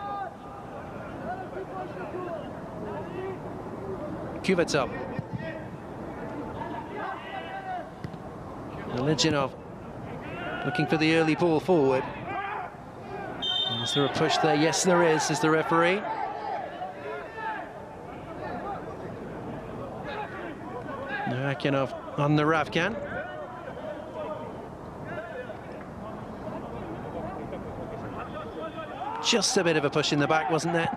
Kuvatov. Aliginov looking for the early ball forward. Is there a push there? Yes, there is, says the referee. Nurakinov on the Ravkan. Just a bit of a push in the back, wasn't there?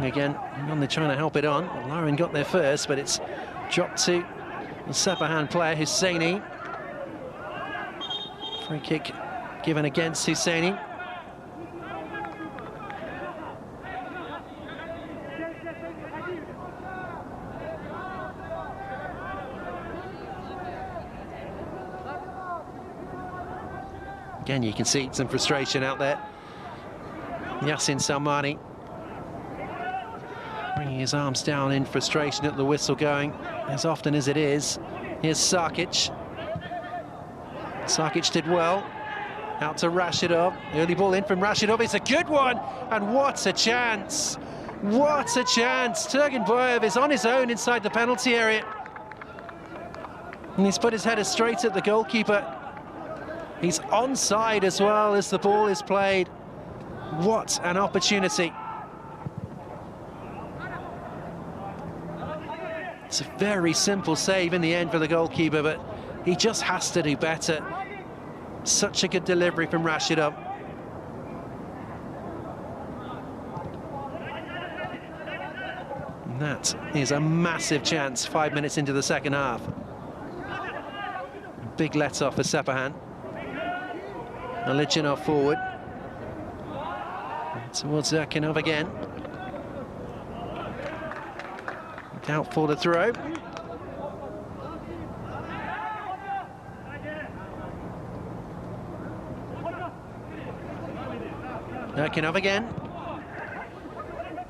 again, and they're trying to help it on. Lauren got there first, but it's dropped to the Sepahan player, Husseini. Free kick given against Husseini. Again, you can see some frustration out there. Yassin Salmani bringing his arms down in frustration at the whistle going, as often as it is. Here's Sarkic. Sarkic did well. Out to Rashidov. Early ball in from Rashidov. It's a good one. And what a chance. What a chance. Turgenboyev is on his own inside the penalty area. And he's put his header straight at the goalkeeper. He's onside as well as the ball is played. What an opportunity. It's a very simple save in the end for the goalkeeper, but he just has to do better. Such a good delivery from Rashidov. And that is a massive chance 5 minutes into the second half. Big let-off for Sepahan. Alichinov forward. Towards Zerkinov again. Out for the throw. Zerkinov again.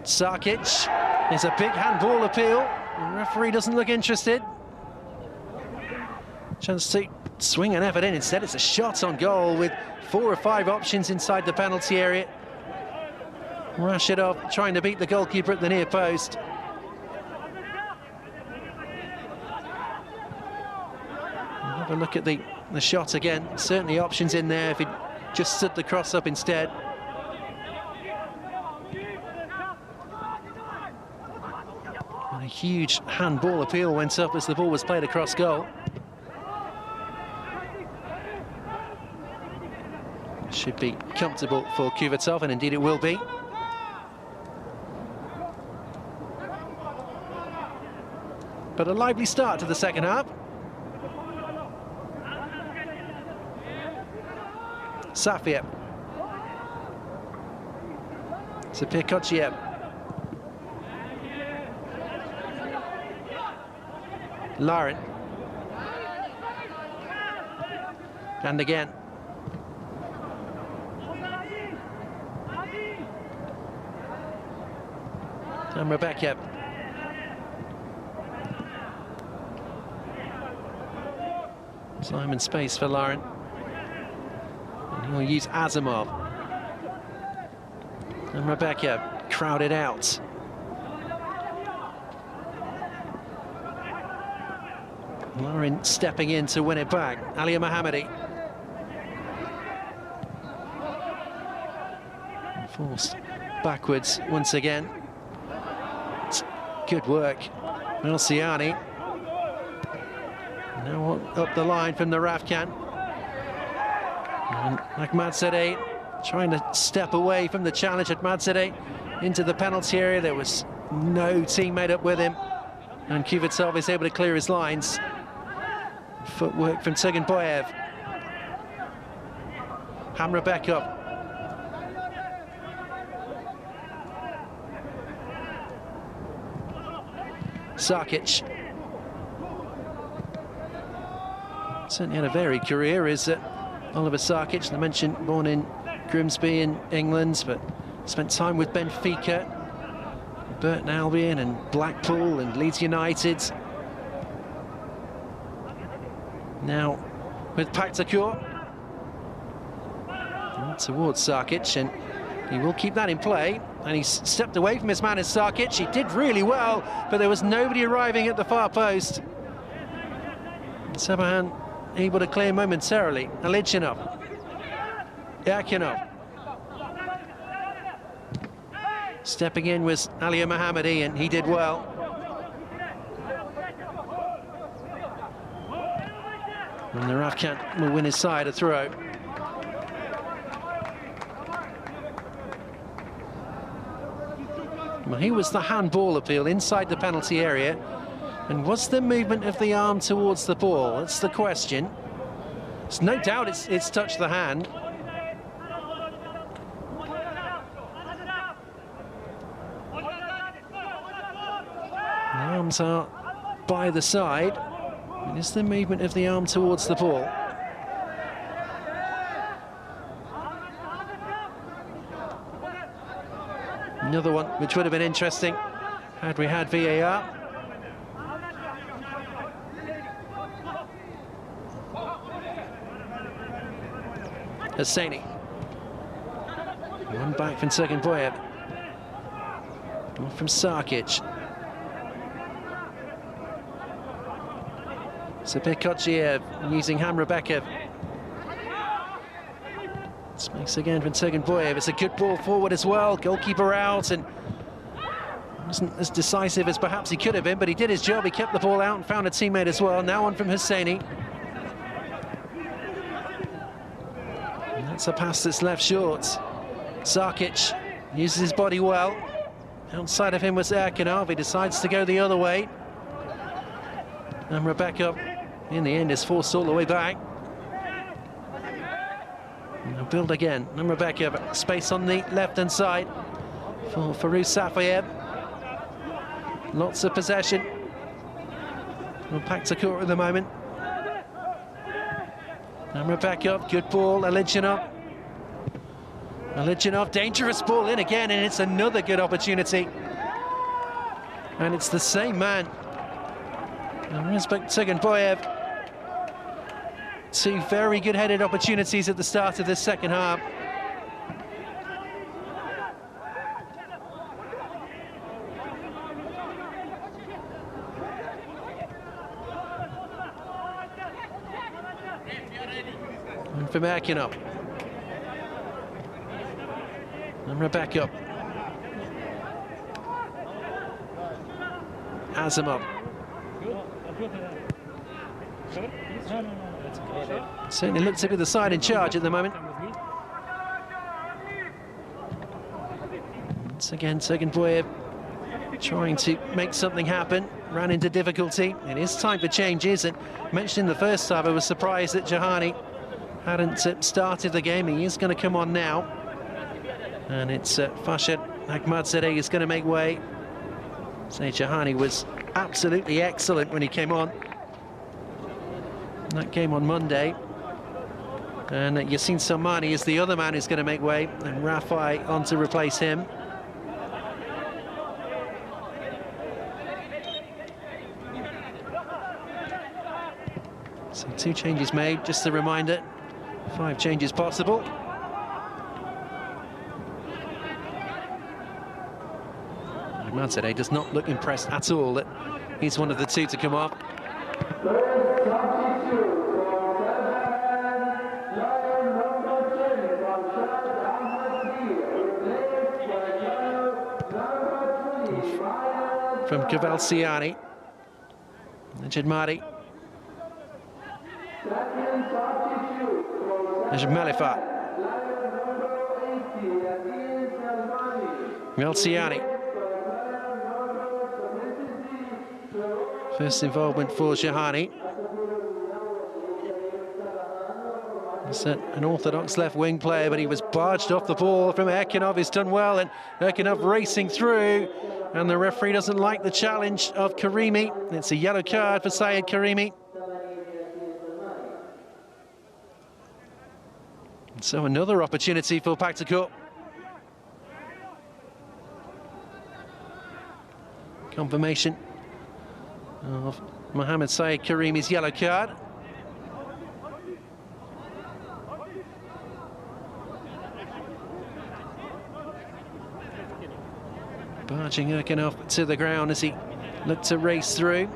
Sarkic. There's a big handball appeal. The referee doesn't look interested. Chance to swing an effort in. Instead, it's a shot on goal with 4 or 5 options inside the penalty area. Rashidov trying to beat the goalkeeper at the near post. Have a look at the shot again. Certainly options in there if he just stood the cross up instead. And a huge handball appeal went up as the ball was played across goal. Should be comfortable for Kuvatov, and indeed it will be. But a lively start to the second half. Safiev. Sapir-Kochiev. Lauren. And again. And Rebecca. Simon space for Lauren. And he'll use Azimov. And Rebecca crowded out. Lauren stepping in to win it back. Alia Mohammadi. Forced backwards once again. It's good work. Melciani. Now up the line from the Rafkan. And Ahmadzadeh trying to step away from the challenge at Ahmadzadeh into the penalty area. There was no teammate up with him. And Kuvatov is able to clear his lines. Footwork from Turgenboyev. Hamrabekov. Sarkic. Certainly had a varied career, is Oliver Sarkic. I mentioned born in Grimsby in England, but spent time with Benfica, Burton Albion and Blackpool and Leeds United. Now with Pakhtakor. Towards Sarkic, and he will keep that in play. And he's stepped away from his man as Sarkic. He did really well, but there was nobody arriving at the far post. Sepahan able to clear momentarily. Alichinov. Yakinov. Stepping in was Alia Mohammadi, and he did well. And the Rafkan will win his side a throw. Well, he was the handball appeal inside the penalty area. And was the movement of the arm towards the ball? That's the question. There's no doubt it's touched the hand. The arms are by the side. And is the movement of the arm towards the ball? Another one which would have been interesting had we had VAR. Hosseini. One back from Turkinboyev. One from Sarkic. Sepahan using Hamrabekev. Makes again from Turkinboyev. It's a good ball forward as well. Goalkeeper out and wasn't as decisive as perhaps he could have been, but he did his job. He kept the ball out and found a teammate as well. Now on from Hosseini. And that's a pass that's left short. Sarkic uses his body well. Outside of him was Erkinov. He decides to go the other way. And Rebecca, in the end, is forced all the way back. Now build again. And Rebecca, space on the left-hand side for Farouz Safayev. Lots of possession. Well, Pakhtakor at the moment. And Rebecca, good ball. Alijinov, dangerous ball in again, and it's another good opportunity. And it's the same man. And Turkinboyev. Two very good headed opportunities at the start of this second half. And from Erkinov. And Rebecca. Azimov. Certainly looks to be the side in charge at the moment. Once again, Turkinboyev trying to make something happen. Ran into difficulty. It is time for changes. And mentioned in the first half, I was surprised that Jahani hadn't started the game. He is going to come on now. And it's Sajad Shahbazadeh is going to make way. Say Jahani was absolutely excellent when he came on. That game on Monday. And Yassine Salmani is the other man who's going to make way, and Rafai on to replace him. So 2 changes made, just a reminder, 5 changes possible. Shahbazadeh does not look impressed at all that he's one of the 2 to come off. From Kavalsiani, Najid Melifa, Kavalsiani. First involvement for Jahani. He's an orthodox left wing player, but he was barged off the ball from Erkinov. He's done well, and Erkinov racing through. And the referee doesn't like the challenge of Karimi. It's a yellow card for Syed Karimi. So another opportunity for Pakhtakor. Confirmation of Mohammed Syed Karimi's yellow card. Barging Erkinov to the ground as he looked to race through.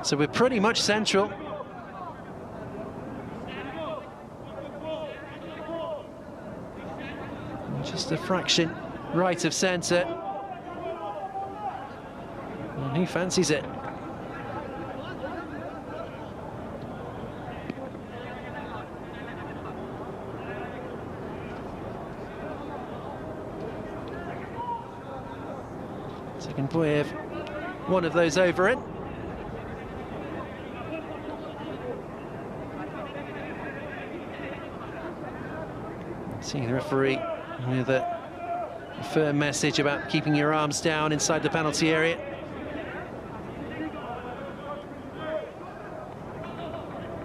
So we're pretty much central. Just a fraction right of centre. And he fancies it. Tsegenboyev, one of those over it. See the referee with a firm message about keeping your arms down inside the penalty area.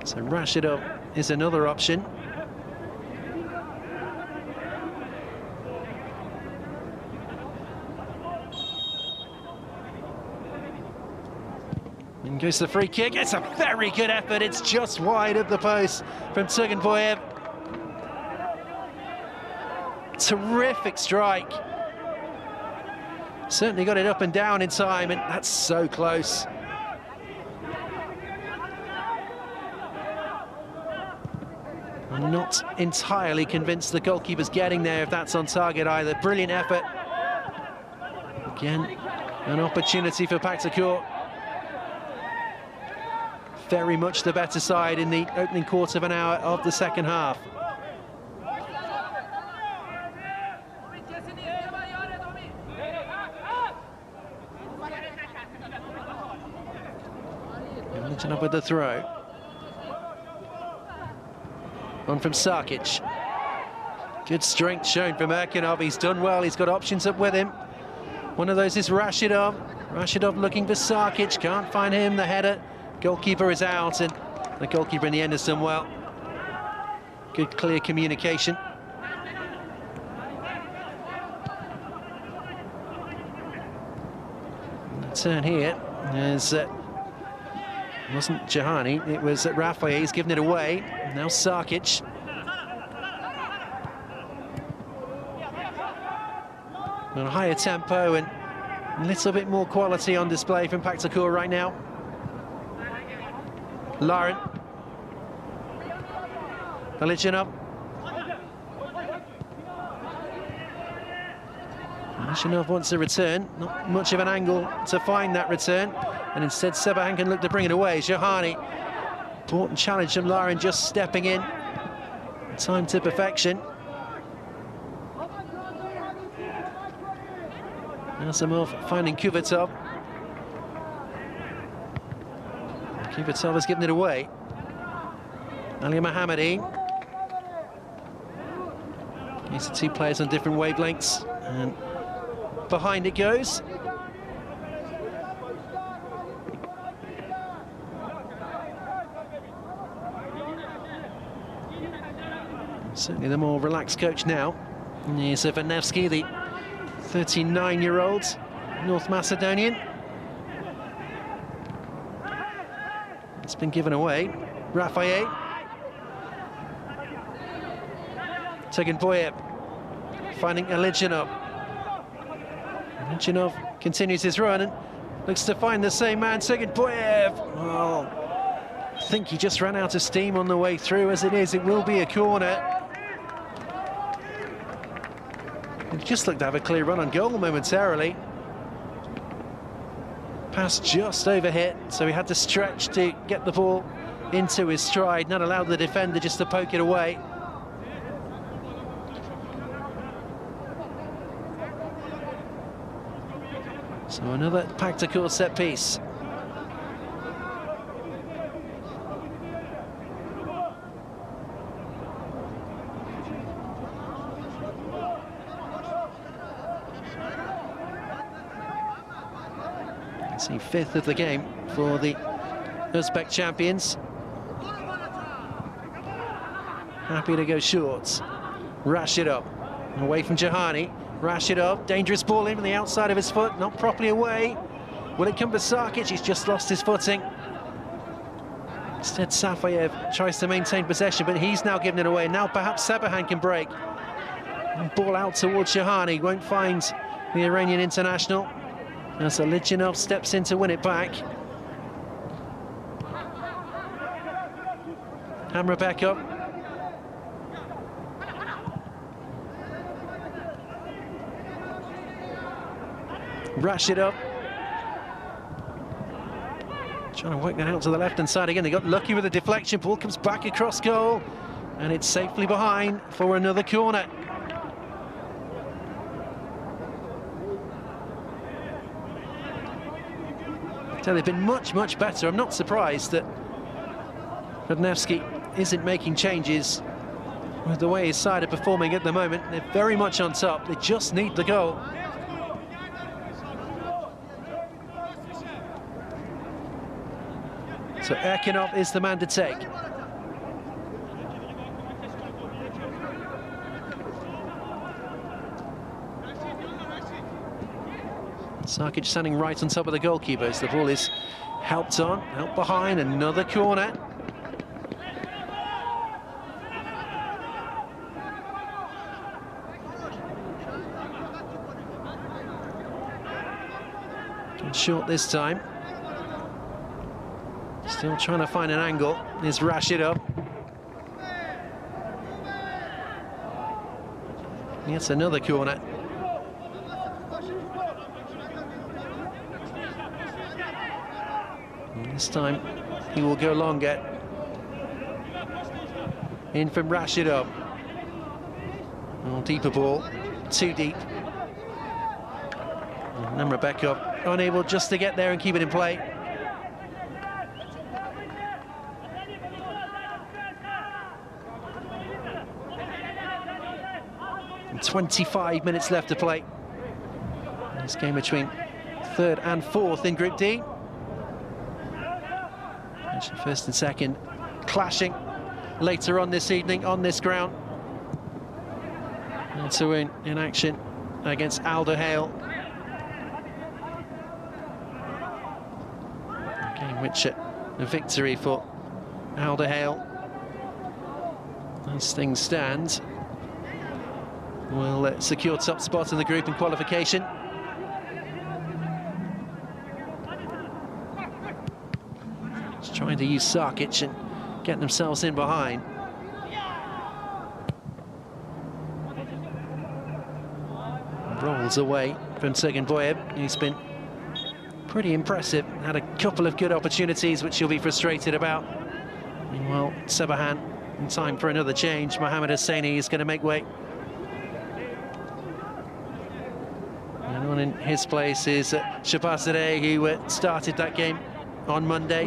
So Rashidov is another option. In goes the free kick. It's a very good effort. It's just wide of the post from Tsegenboyev. Terrific strike. Certainly got it up and down in time, and that's so close. I'm not entirely convinced the goalkeeper's getting there if that's on target either. Brilliant effort. Again, an opportunity for Pakhtakor. Very much the better side in the opening quarter of an hour of the second half. Linton up with the throw. On from Sarkic. Good strength shown from Erkinov. He's done well. He's got options up with him. One of those is Rashidov. Rashidov looking for Sarkic. Can't find him. The header. Goalkeeper is out, and the goalkeeper in the end has done well. Good, clear communication. The turn here is it wasn't Jahani, it was Rafael. He's given it away. Now Sarkic. On a higher tempo and a little bit more quality on display from Pakhtakor right now. Lauren. Alichinov. Alichinov wants a return. Not much of an angle to find that return. And instead Sepahan can look to bring it away. Jahani. Important challenge from Lauren, just stepping in. Time to perfection. Nasimov finding Kuvatov. Kuvatov has given it away. Ali Mohammadi. These are two players on different wavelengths, and behind it goes. Certainly the more relaxed coach now. Here's Vanevsky, the 39-year-old North Macedonian. It's been given away. Rafael. Tsegenboyev finding Alichinov. Alichinov continues his run and looks to find the same man, Tsegenboyev. Oh, I think he just ran out of steam on the way through. As it is, it will be a corner. He just looked to have a clear run on goal momentarily. Pass just overhit, so he had to stretch to get the ball into his stride, not allow the defender just to poke it away. So another Pakhtakor set piece. See, fifth of the game for the Uzbek champions. Happy to go short. Rashidov away from Jahani. Rashidov, dangerous ball in from the outside of his foot, not properly away. Will it come to Sarkic? He's just lost his footing. Instead, Safayev tries to maintain possession, but he's now given it away. Now perhaps Sepahan can break. And ball out towards Jahani, won't find the Iranian international. As Alichinov steps in to win it back. Hamra back up. Rashidov. Trying to work that out to the left-hand side again. They got lucky with the deflection. Ball comes back across goal. And it's safely behind for another corner. So they've been much, much better. I'm not surprised that Radnevski isn't making changes with the way his side are performing at the moment. They're very much on top. They just need the goal. So Erkinov is the man to take. Sarkic standing right on top of the goalkeeper as the ball is helped behind, another corner. Short this time. Still trying to find an angle. Is Rashidov. It's another corner. And this time he will go longer. In from Rashidov. Oh, deeper ball, too deep. And Rebekov unable just to get there and keep it in play. And 25 minutes left to play. This game between third and fourth in Group D. Actually, first and second clashing later on this evening on this ground. And Tawun in action against Alder Hale. Which a victory for Alder Hale. As things stand, will secure top spot in the group in qualification. Just trying to use Sarkic and get themselves in behind. Rolls away from Sergen Boyev. He's been pretty impressive, had a couple of good opportunities which he'll be frustrated about. Meanwhile, Sepahan in time for another change. Mohamed Hosseini is going to make way. And on in his place is Shahbazadeh, who started that game on Monday.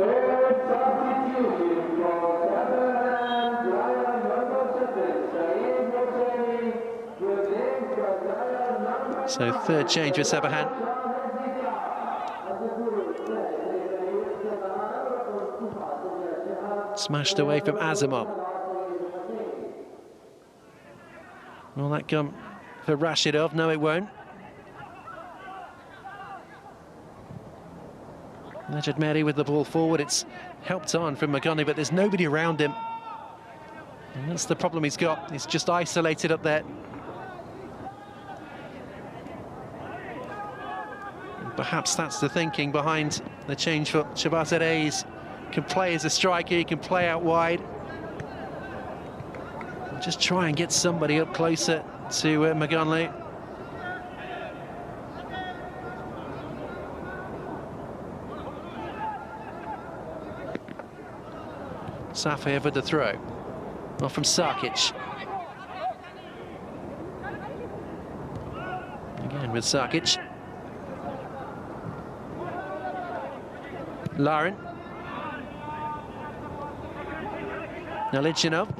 So third change for Sepahan. Smashed away from Azimov. Will that come for Rashidov? No, it won't. Najad Mehdi with the ball forward. It's helped on from Magani, but there's nobody around him. And that's the problem he's got. He's just isolated up there. And perhaps that's the thinking behind the change for Shahbazadeh. He can play as a striker, he can play out wide. Just try and get somebody up closer to Maganli. Safiev with the throw. Well, from Sarkic. Again with Sarkic. Larin. Now Lichinov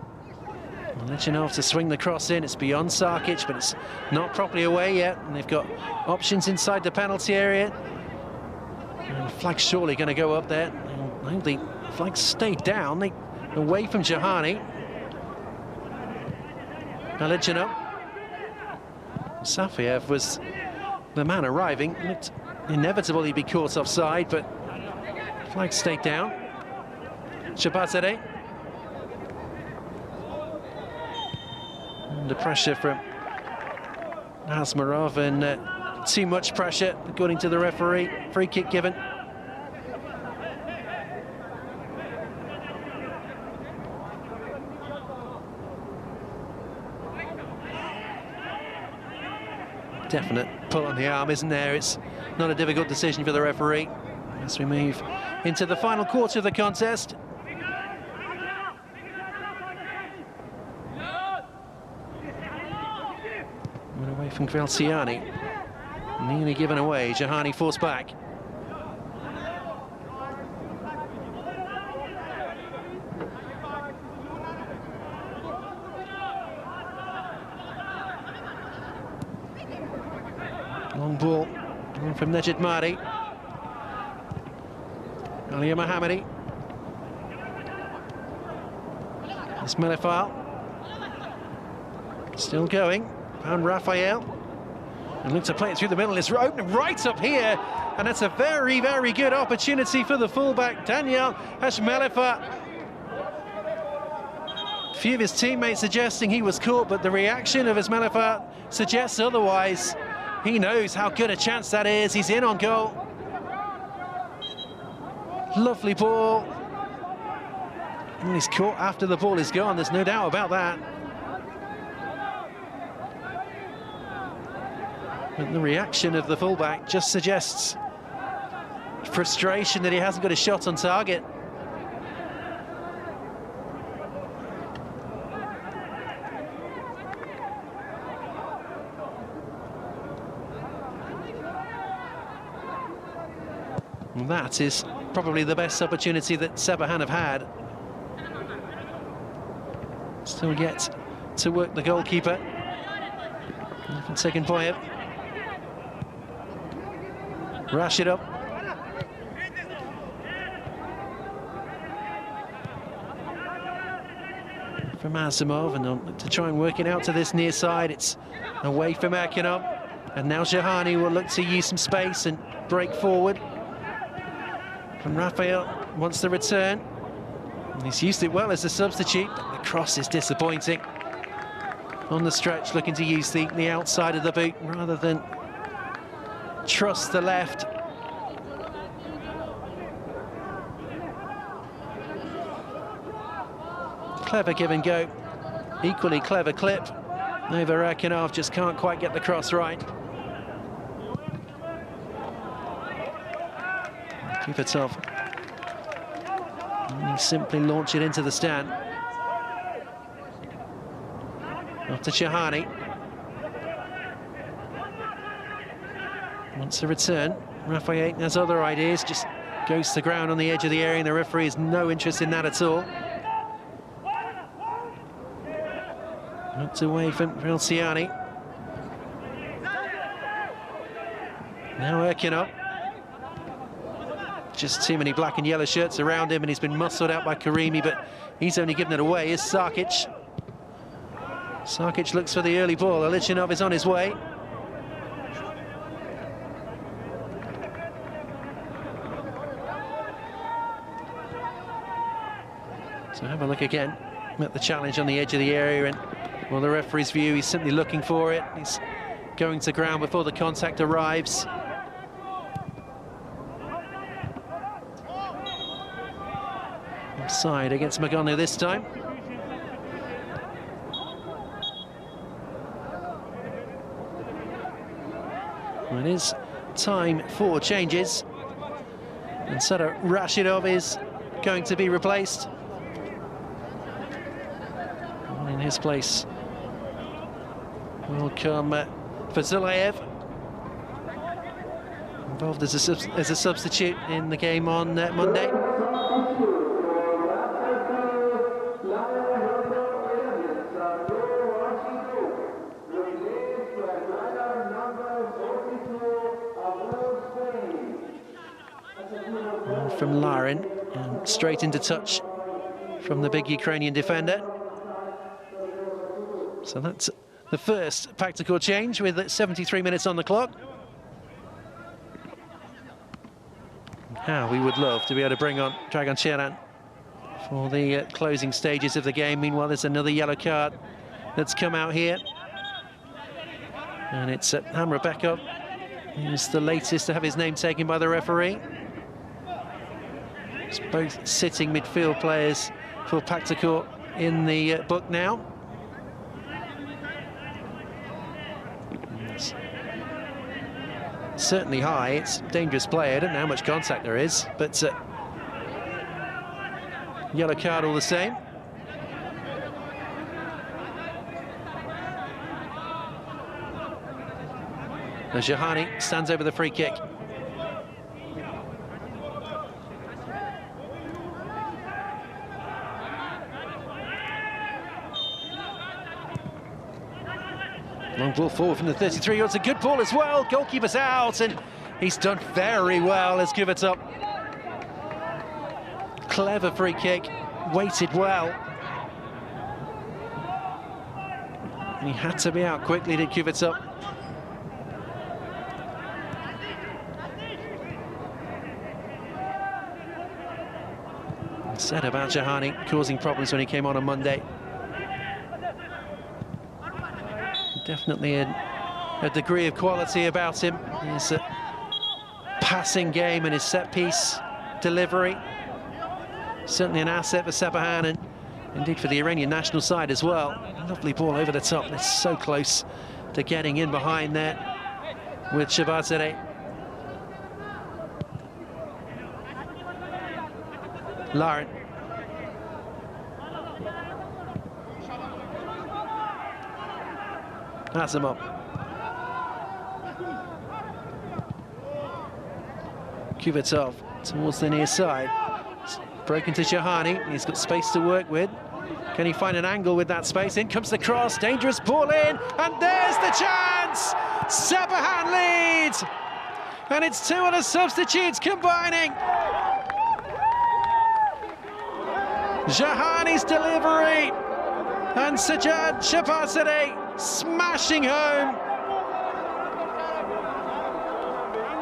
to swing the cross in. It's beyond Sarkic, but it's not properly away yet. And they've got options inside the penalty area. And the flag's surely going to go up there. I think the flag stayed down, away from Jahani. Now Lichinov. Safiev was the man arriving. It looked inevitable he'd be caught offside, but flag stayed down. Shahbazadeh. Under pressure from Asmarov, and too much pressure, according to the referee. Free kick given. Definite pull on the arm, isn't there? It's not a difficult decision for the referee as we move into the final quarter of the contest. Away from Gvelciani. Nearly given away. Jahani forced back. Long ball from Najid Mahdi. Ali Mohammadi. It's Melifal. Still going. Found Raphael. And looked to play it through the middle. It's open right up here. And that's a very, very good opportunity for the fullback, Daniel Hashmelifa. A few of his teammates suggesting he was caught, but the reaction of Hashmelifa suggests otherwise. He knows how good a chance that is. He's in on goal. Lovely ball. And he's caught after the ball is gone. There's no doubt about that. But the reaction of the fullback just suggests frustration that he hasn't got a shot on target. And that is probably the best opportunity that Sepahan have had. Still yet to work the goalkeeper. From second point. Rashid up. From Asimov, and on to try and work it out to this near side. It's away from Akinov. And now Shahani will look to use some space and break forward. And Raphael wants the return. And he's used it well as a substitute, but the cross is disappointing. On the stretch, looking to use the outside of the boot rather than trust the left. Clever give and go. Equally clever clip. Over Akinov, just can't quite get the cross right. Kivatov. And he simply launch it into the stand. Off to Shahani. Wants a return. Raphael has other ideas, just goes to the ground on the edge of the area, and the referee has no interest in that at all. Knocked away from Rilciani. Now Erkinov. Just too many black and yellow shirts around him, and he's been muscled out by Karimi, but he's only given it away. Is Sarkic. Sarkic looks for the early ball. Alichinov is on his way. So have a look again at the challenge on the edge of the area, and well, the referee's view, he's simply looking for it. He's going to ground before the contact arrives. Offside against Magonu this time. Well, it is time for changes. And Sada Rashidov is going to be replaced. And in his place will come Fazulayev, involved as a substitute in the game on Monday. From Larin, and straight into touch from the big Ukrainian defender. So that's the first Pakhtakor change with 73 minutes on the clock. How we would love to be able to bring on Dragan Cheran for the closing stages of the game. Meanwhile, there's another yellow card that's come out here. And it's Hamrabekov, who's the latest to have his name taken by the referee. It's both sitting midfield players for Pakhtakor in the book now. It's certainly high. It's a dangerous play. I don't know how much contact there is, but yellow card all the same. As Shahani stands over the free kick. Long ball forward from the 33. It's a good ball as well. Goalkeeper's out, and he's done very well as Kuvatov. Clever free kick, weighted well. And he had to be out quickly, did Kuvatov. Said about Jahani causing problems when he came on Monday. Definitely a degree of quality about him. His passing game and his set-piece delivery. Certainly an asset for Sepahan and indeed for the Iranian national side as well. Lovely ball over the top. It's so close to getting in behind there with Shahbazadeh. Lauren. Azimov. Kuvatov towards the near side. Broken to Jahani. He's got space to work with. Can he find an angle with that space? In comes the cross. Dangerous ball in. And there's the chance! Sepahan leads! And it's two of the substitutes combining. Jahani's delivery and Sajad Shahbazadeh smashing home.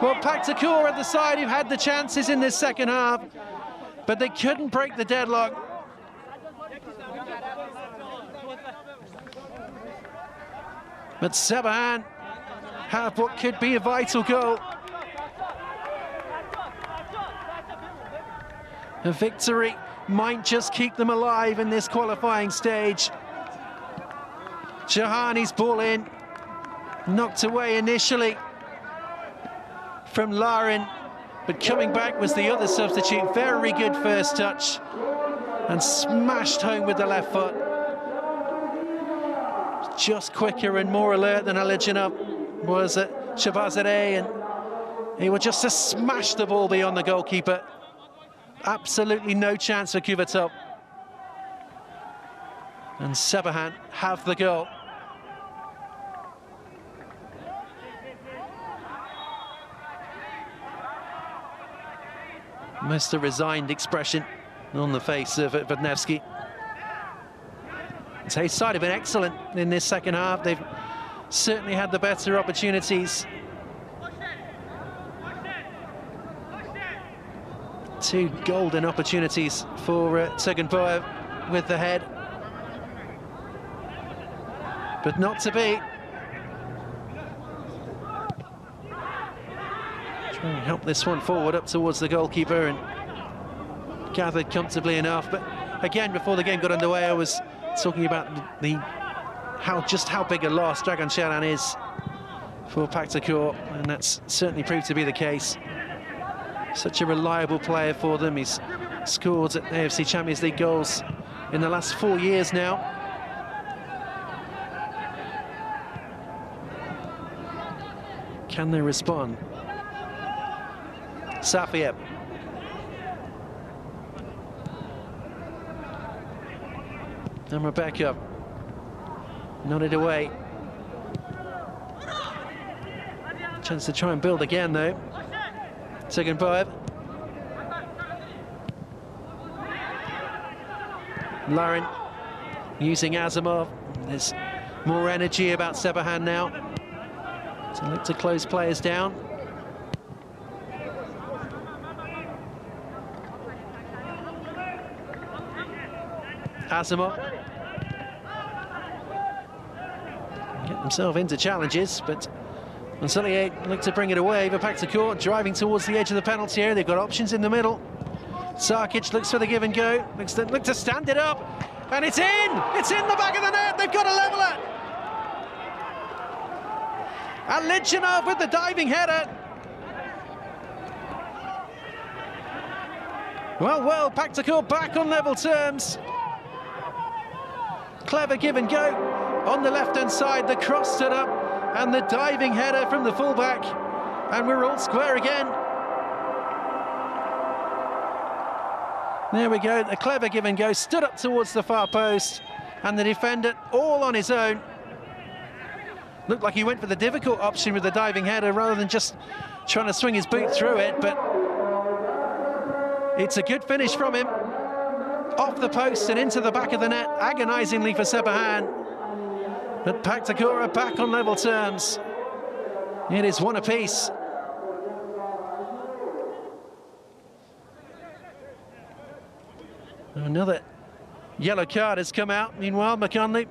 Well, Pakhtakor at the side who've had the chances in this second half, but they couldn't break the deadlock. But Sepahan have what could be a vital goal. A victory might just keep them alive in this qualifying stage. Jahani's ball in, knocked away initially from Lauren, but coming back was the other substitute. Very good first touch and smashed home with the left foot. Just quicker and more alert than Alijinov was at Shahbazadeh, and he was just to smash the ball beyond the goalkeeper. Absolutely no chance for Kuvatov. And Sepahan have the goal. Most a resigned expression on the face of Vodnevsky. His side have been excellent in this second half. They've certainly had the better opportunities. Two golden opportunities for Tsugunboyev with the head, but not to be. Trying to help this one forward up towards the goalkeeper and gathered comfortably enough. But again, before the game got underway, I was talking about just how big a loss Dragan Sharan is for Pakhtakor, and that's certainly proved to be the case. Such a reliable player for them. He's scored at AFC Champions League goals in the last 4 years now. Can they respond? Safiev. And Rebecca nodded away. Chance to try and build again though. Tsugunboyev. Lauren using Azimov. There's more energy about Sepahan now. So look to close players down. Azimov. Get themselves into challenges, but Manselier look to bring it away. But Pakhtakor driving towards the edge of the penalty area. They've got options in the middle. Sarkic looks for the give and go. Look to stand it up, and it's in! It's in the back of the net. They've got to level it. Alijinov with the diving header. Well, Pakhtakor back on level terms. Clever give and go on the left-hand side. The cross stood up, and the diving header from the fullback, and we're all square again. There we go, a clever give and go, stood up towards the far post, and the defender all on his own. Looked like he went for the difficult option with the diving header rather than just trying to swing his boot through it, but it's a good finish from him. Off the post and into the back of the net, agonisingly for Sepahan. But Pakhtakor are back on level terms. It is one apiece. Another yellow card has come out. Meanwhile, McConley,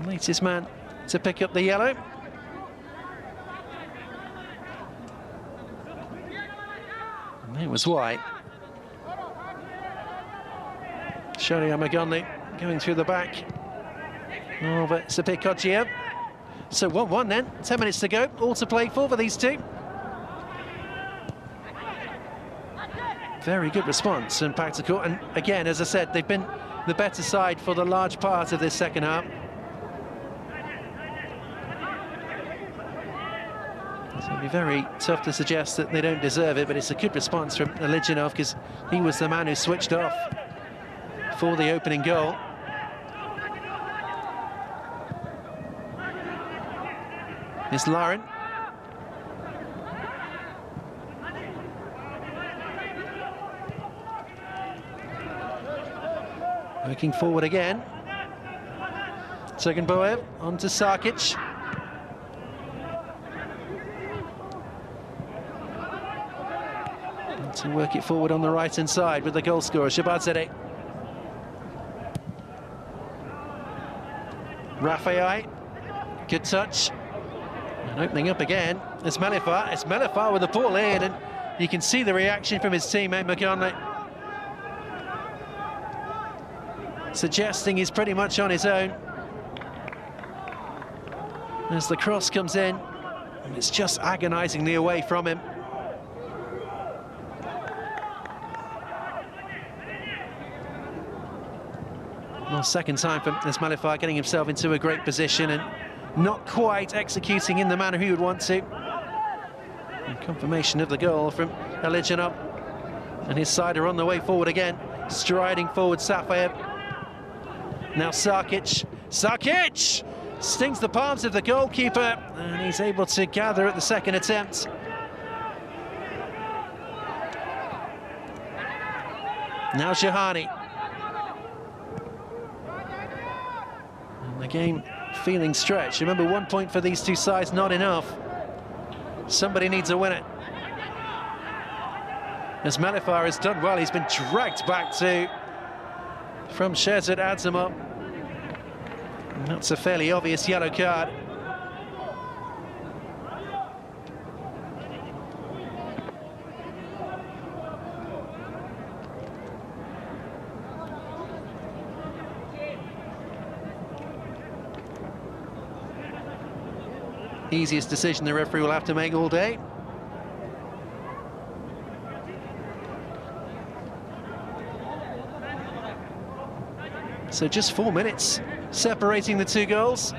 latest man to pick up the yellow. And it was white. Sharia McConley going through the back of Sepahan. So 1-1 then, 10 minutes to go, all to play for these two. Very good response, and Pakhtakor, and again, as I said, they've been the better side for the large part of this second half. So it'll be very tough to suggest that they don't deserve it, but it's a good response from Aliginov because he was the man who switched off for the opening goal. It's Lauren. Working forward again. Second Boev on to Sarkic. And to work it forward on the right-hand side with the goal scorer, Shahbazadeh. Rafai, good touch. And opening up again, it's Melifar. It's Melifar with the ball in, and you can see the reaction from his teammate McConley, suggesting he's pretty much on his own. As the cross comes in, and it's just agonisingly away from him. Well, second time for Melifar getting himself into a great position and not quite executing in the manner he would want to. And confirmation of the goal from Aliginov. And his side are on the way forward again. Striding forward, Safayev. Now Sarkic. Sarkic stings the palms of the goalkeeper, and he's able to gather at the second attempt. Now Shahani. And the game feeling stretched. Remember, 1 point for these two sides, not enough. Somebody needs a winner. As Melifar has done well, he's been dragged back to from Shahzad Adzamov. And that's a fairly obvious yellow card. Easiest decision the referee will have to make all day. So just 4 minutes separating the two goals.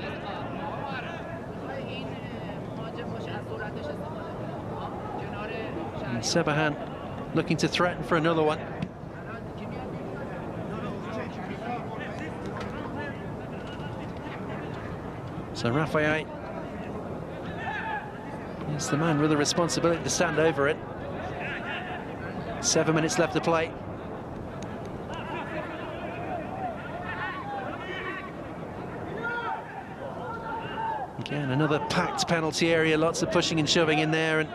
And Sepahan looking to threaten for another one. So Rafai is the man with the responsibility to stand over it. 7 minutes left to play. Again, another packed penalty area, lots of pushing and shoving in there, and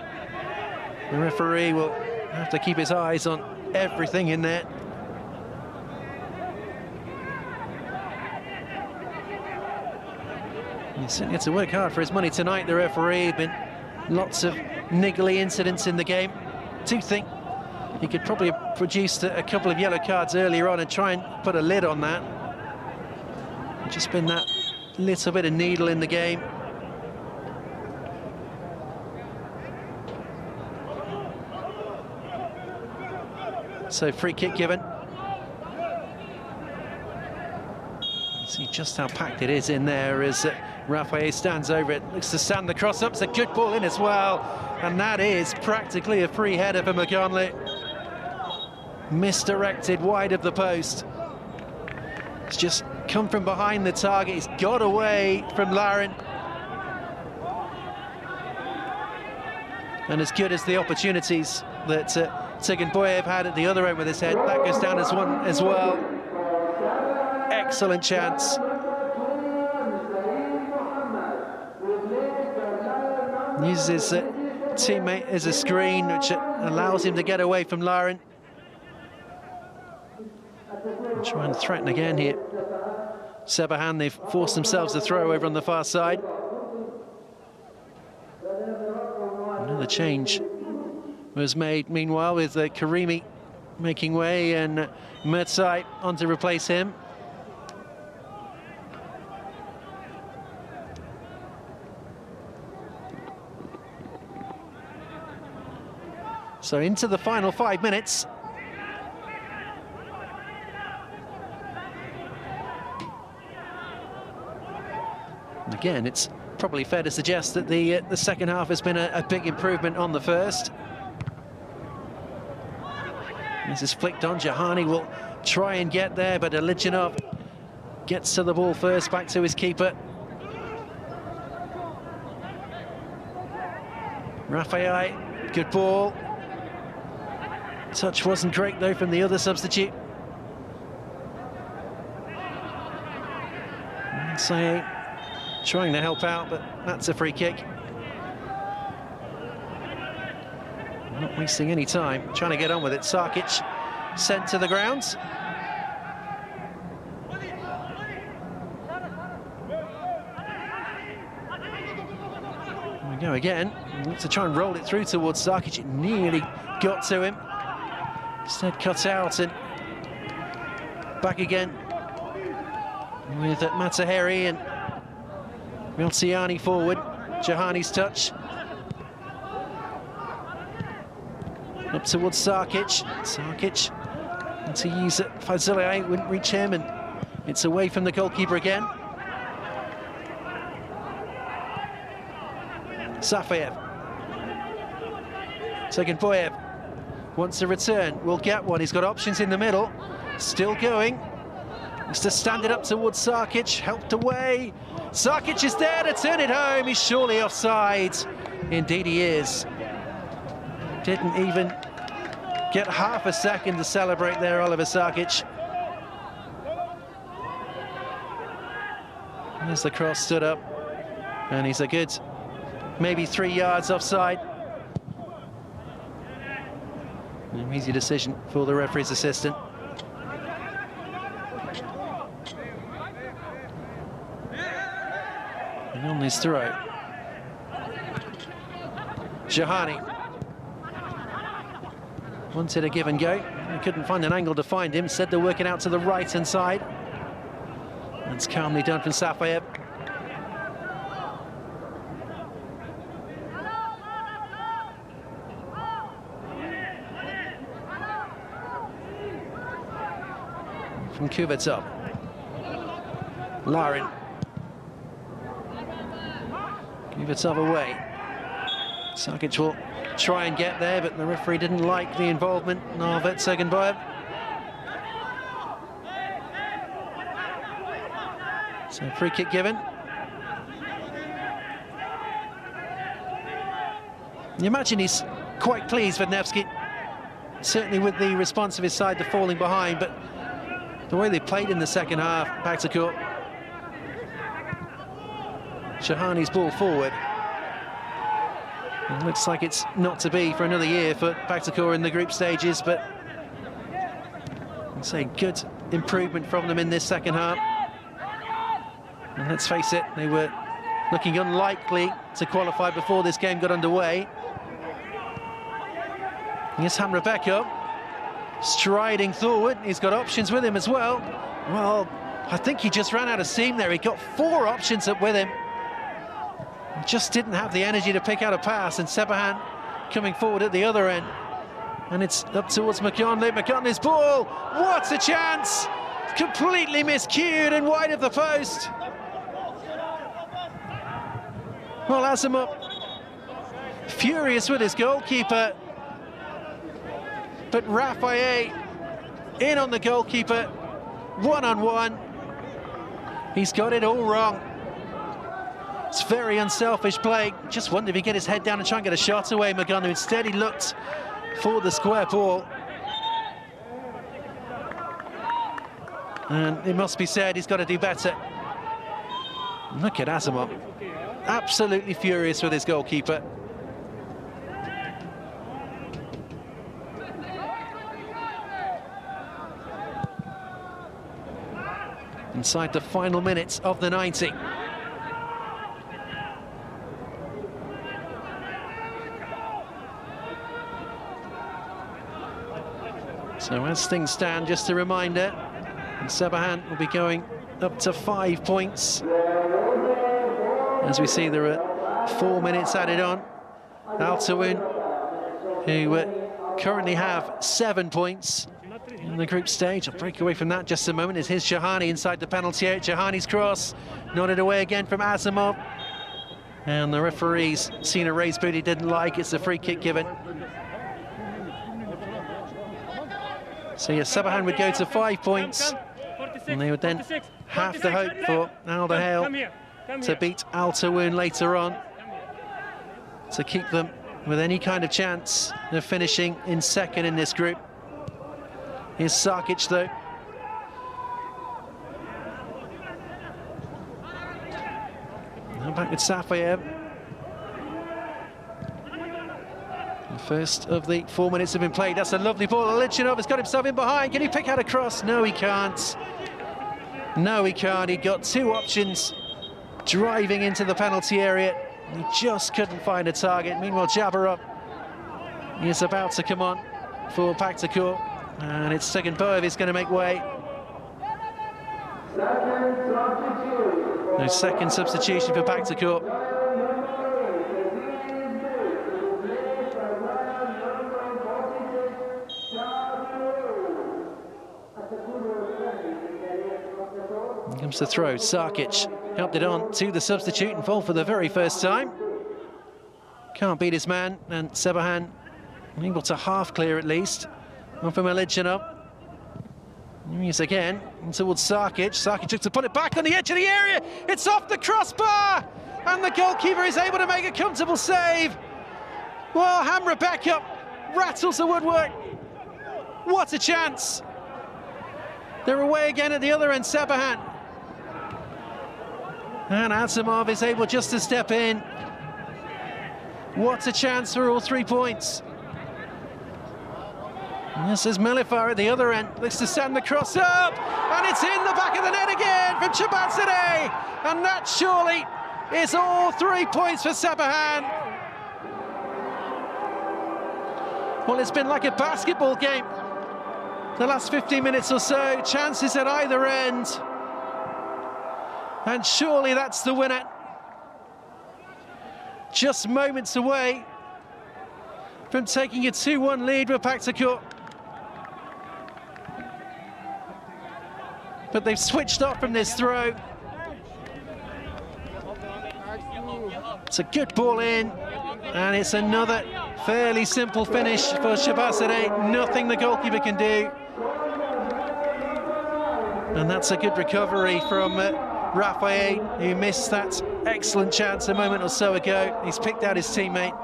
the referee will have to keep his eyes on everything in there. He certainly had to work hard for his money tonight, the referee. Been lots of niggly incidents in the game. I do think he could probably have produced a couple of yellow cards earlier on and try and put a lid on that. Just been that little bit of needle in the game. So free kick given. See just how packed it is in there as Rafai stands over it, looks to stand the cross up. It's a good ball in as well, and that is practically a free header for McConley. Misdirected wide of the post. It's just come from behind the target. He's got away from Lauren. And as good as the opportunities that Tsegenboyev had at the other end with his head, that goes down as one as well. Excellent chance. Uses his teammate as a screen, which allows him to get away from Lauren. Try and threaten again here. Sepahan, they've forced themselves to throw over on the far side. Another change was made meanwhile with Karimi making way and Mertzai on to replace him. So into the final 5 minutes. And again, it's probably fair to suggest that the second half has been a big improvement on the first. This is flicked on. Jahani will try and get there, but Alichinov gets to the ball first, back to his keeper. Raphael, good ball. Touch wasn't great though from the other substitute. So trying to help out, but that's a free kick. Not wasting any time, trying to get on with it. Sarkic sent to the ground. Here we go again. To try and roll it through towards Sarkic. It nearly got to him. Instead cut out and back again with Mataheri and Miltiani forward. Jahani's touch. Up towards Sarkic. Sarkic to use it. Fazilier wouldn't reach him, and it's away from the goalkeeper again. Safayev. Tsegenboyev wants a return. Will get one. He's got options in the middle. Still going. He's to stand it up towards Sarkic. Helped away. Sarkic is there to turn it home. He's surely offside. Indeed he is. Didn't even get half a second to celebrate there, Oliver Sarkic. As the cross stood up, and he's a good maybe 3 yards offside. An easy decision for the referee's assistant. And on his throw, Jahani wanted a give and go. He couldn't find an angle to find him. Said they're working out to the right-hand side. That's calmly done from Safayev. From Kubatov. Lauren. Kubatov away. Sarkic will try and get there, but the referee didn't like the involvement of Tsegenboyev. So free kick given. You imagine he's quite pleased with Nevsky, certainly with the response of his side to falling behind, but the way they played in the second half, Pakhtakor. Shahani's ball forward. It looks like it's not to be for another year for Pakhtakor in the group stages, but I'd say good improvement from them in this second half. And let's face it, they were looking unlikely to qualify before this game got underway. Here's Hamrabekov, striding forward. He's got options with him as well. Well, I think he just ran out of steam there. He got 4 options up with him. He just didn't have the energy to pick out a pass, and Sepahan coming forward at the other end. And it's up towards McConley. McConley's ball. What a chance! Completely miscued and wide of the post. Well, Asimov furious with his goalkeeper. But Raphael in on the goalkeeper, one-on-one. He's got it all wrong. It's very unselfish play. Just wondered if he'd get his head down and try and get a shot away, Magunu. Instead, he looked for the square ball. And it must be said, he's got to do better. Look at Asimov. Absolutely furious with his goalkeeper. Inside the final minutes of the 90. So as things stand, just a reminder, Sepahan will be going up to 5 points. As we see, there are 4 minutes added on. Al Tawun, who currently have 7 points in the group stage. I'll break away from that just a moment. It's his Shahani inside the penalty area. Shahani's cross, nodded away again from Asimov. And the referee's seen a raised boot he didn't like. It's a free kick given. So yes, Sepahan would go to 5 points, and they would then have to hope for Al Dahale to beat Al Tawun later on to keep them with any kind of chance of finishing in second in this group. Here's Sarkic though. Now back with Safayev. First of the 4 minutes have been played. That's a lovely ball. Alichinov has got himself in behind. Can he pick out a cross? No, he can't. No, he can't. He got 2 options driving into the penalty area. He just couldn't find a target. Meanwhile, Jabarov is about to come on for Pakhtakor. And it's Segunboev is going to make way. No second substitution for Pakhtakor. Here comes the throw. Sarkic helped it on to the substitute and fall for the very first time. Can't beat his man, and Sepahan able to half clear at least. On from Alichinov. He's again towards Sarkic. Sarkic looks to put it back on the edge of the area. It's off the crossbar, and the goalkeeper is able to make a comfortable save. Well, Hamra back up, rattles the woodwork. What a chance! They're away again at the other end, Sepahan. And Asimov is able just to step in. What a chance for all 3 points. This is Melifar at the other end, looks to send the cross up, and it's in the back of the net again from Shahbazadeh, and that surely is all 3 points for Sepahan. Well, it's been like a basketball game the last 15 minutes or so, chances at either end, and surely that's the winner. Just moments away from taking a 2-1 lead with Pakhtakor. But they've switched off from this throw. It's a good ball in, and it's another fairly simple finish for Shahbazadeh. Nothing the goalkeeper can do. And that's a good recovery from Rafael, who missed that excellent chance a moment or so ago. He's picked out his teammate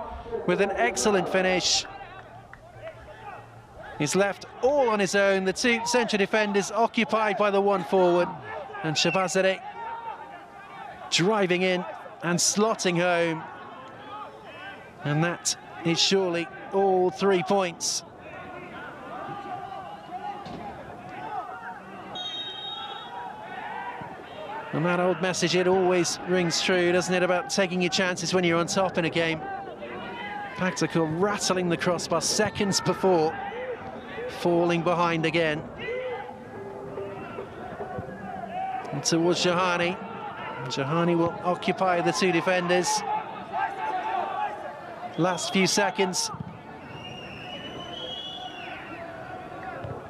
with an excellent finish. He's left all on his own. The 2 central defenders occupied by the 1 forward. And Shahbazadeh driving in and slotting home. And that is surely all 3 points. And that old message, it always rings true, doesn't it, about taking your chances when you're on top in a game. Pakhtakor rattling the crossbar seconds before falling behind again. And towards Jahani. Jahani will occupy the 2 defenders. Last few seconds.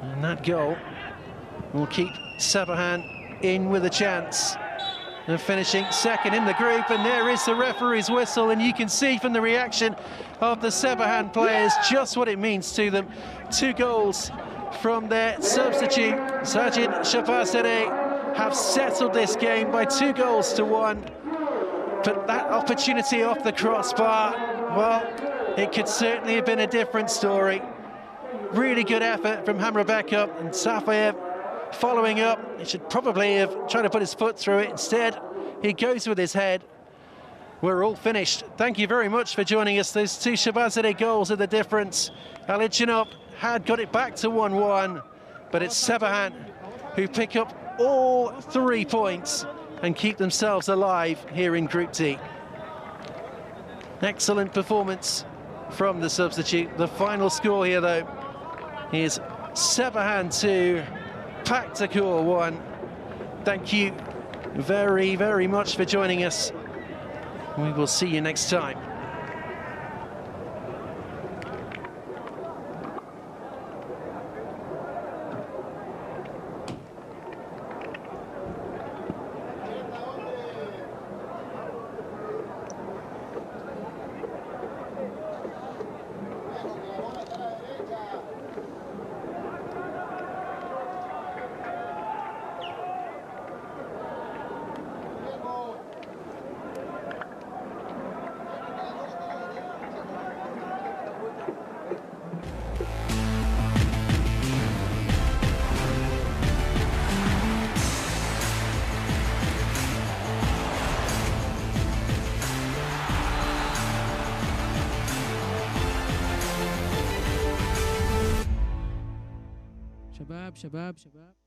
And that goal will keep Sepahan in with a chance of finishing second in the group, and there is the referee's whistle, and you can see from the reaction of the Sepahan players just what it means to them. 2 goals from their substitute, Sajad Shahbazadeh, have settled this game by 2-1. But that opportunity off the crossbar, well, it could certainly have been a different story. Really good effort from Hamrabekov, and Safayev following up. He should probably have tried to put his foot through it. Instead, he goes with his head. We're all finished. Thank you very much for joining us. Those two Shahbazadeh goals are the difference. Alichinov had got it back to 1-1, but it's Sepahan who pick up all 3 points and keep themselves alive here in Group D. Excellent performance from the substitute. The final score here, though, is Sepahan 2, Pakhtakor 1. Thank you very, very much for joining us. We will see you next time. شباب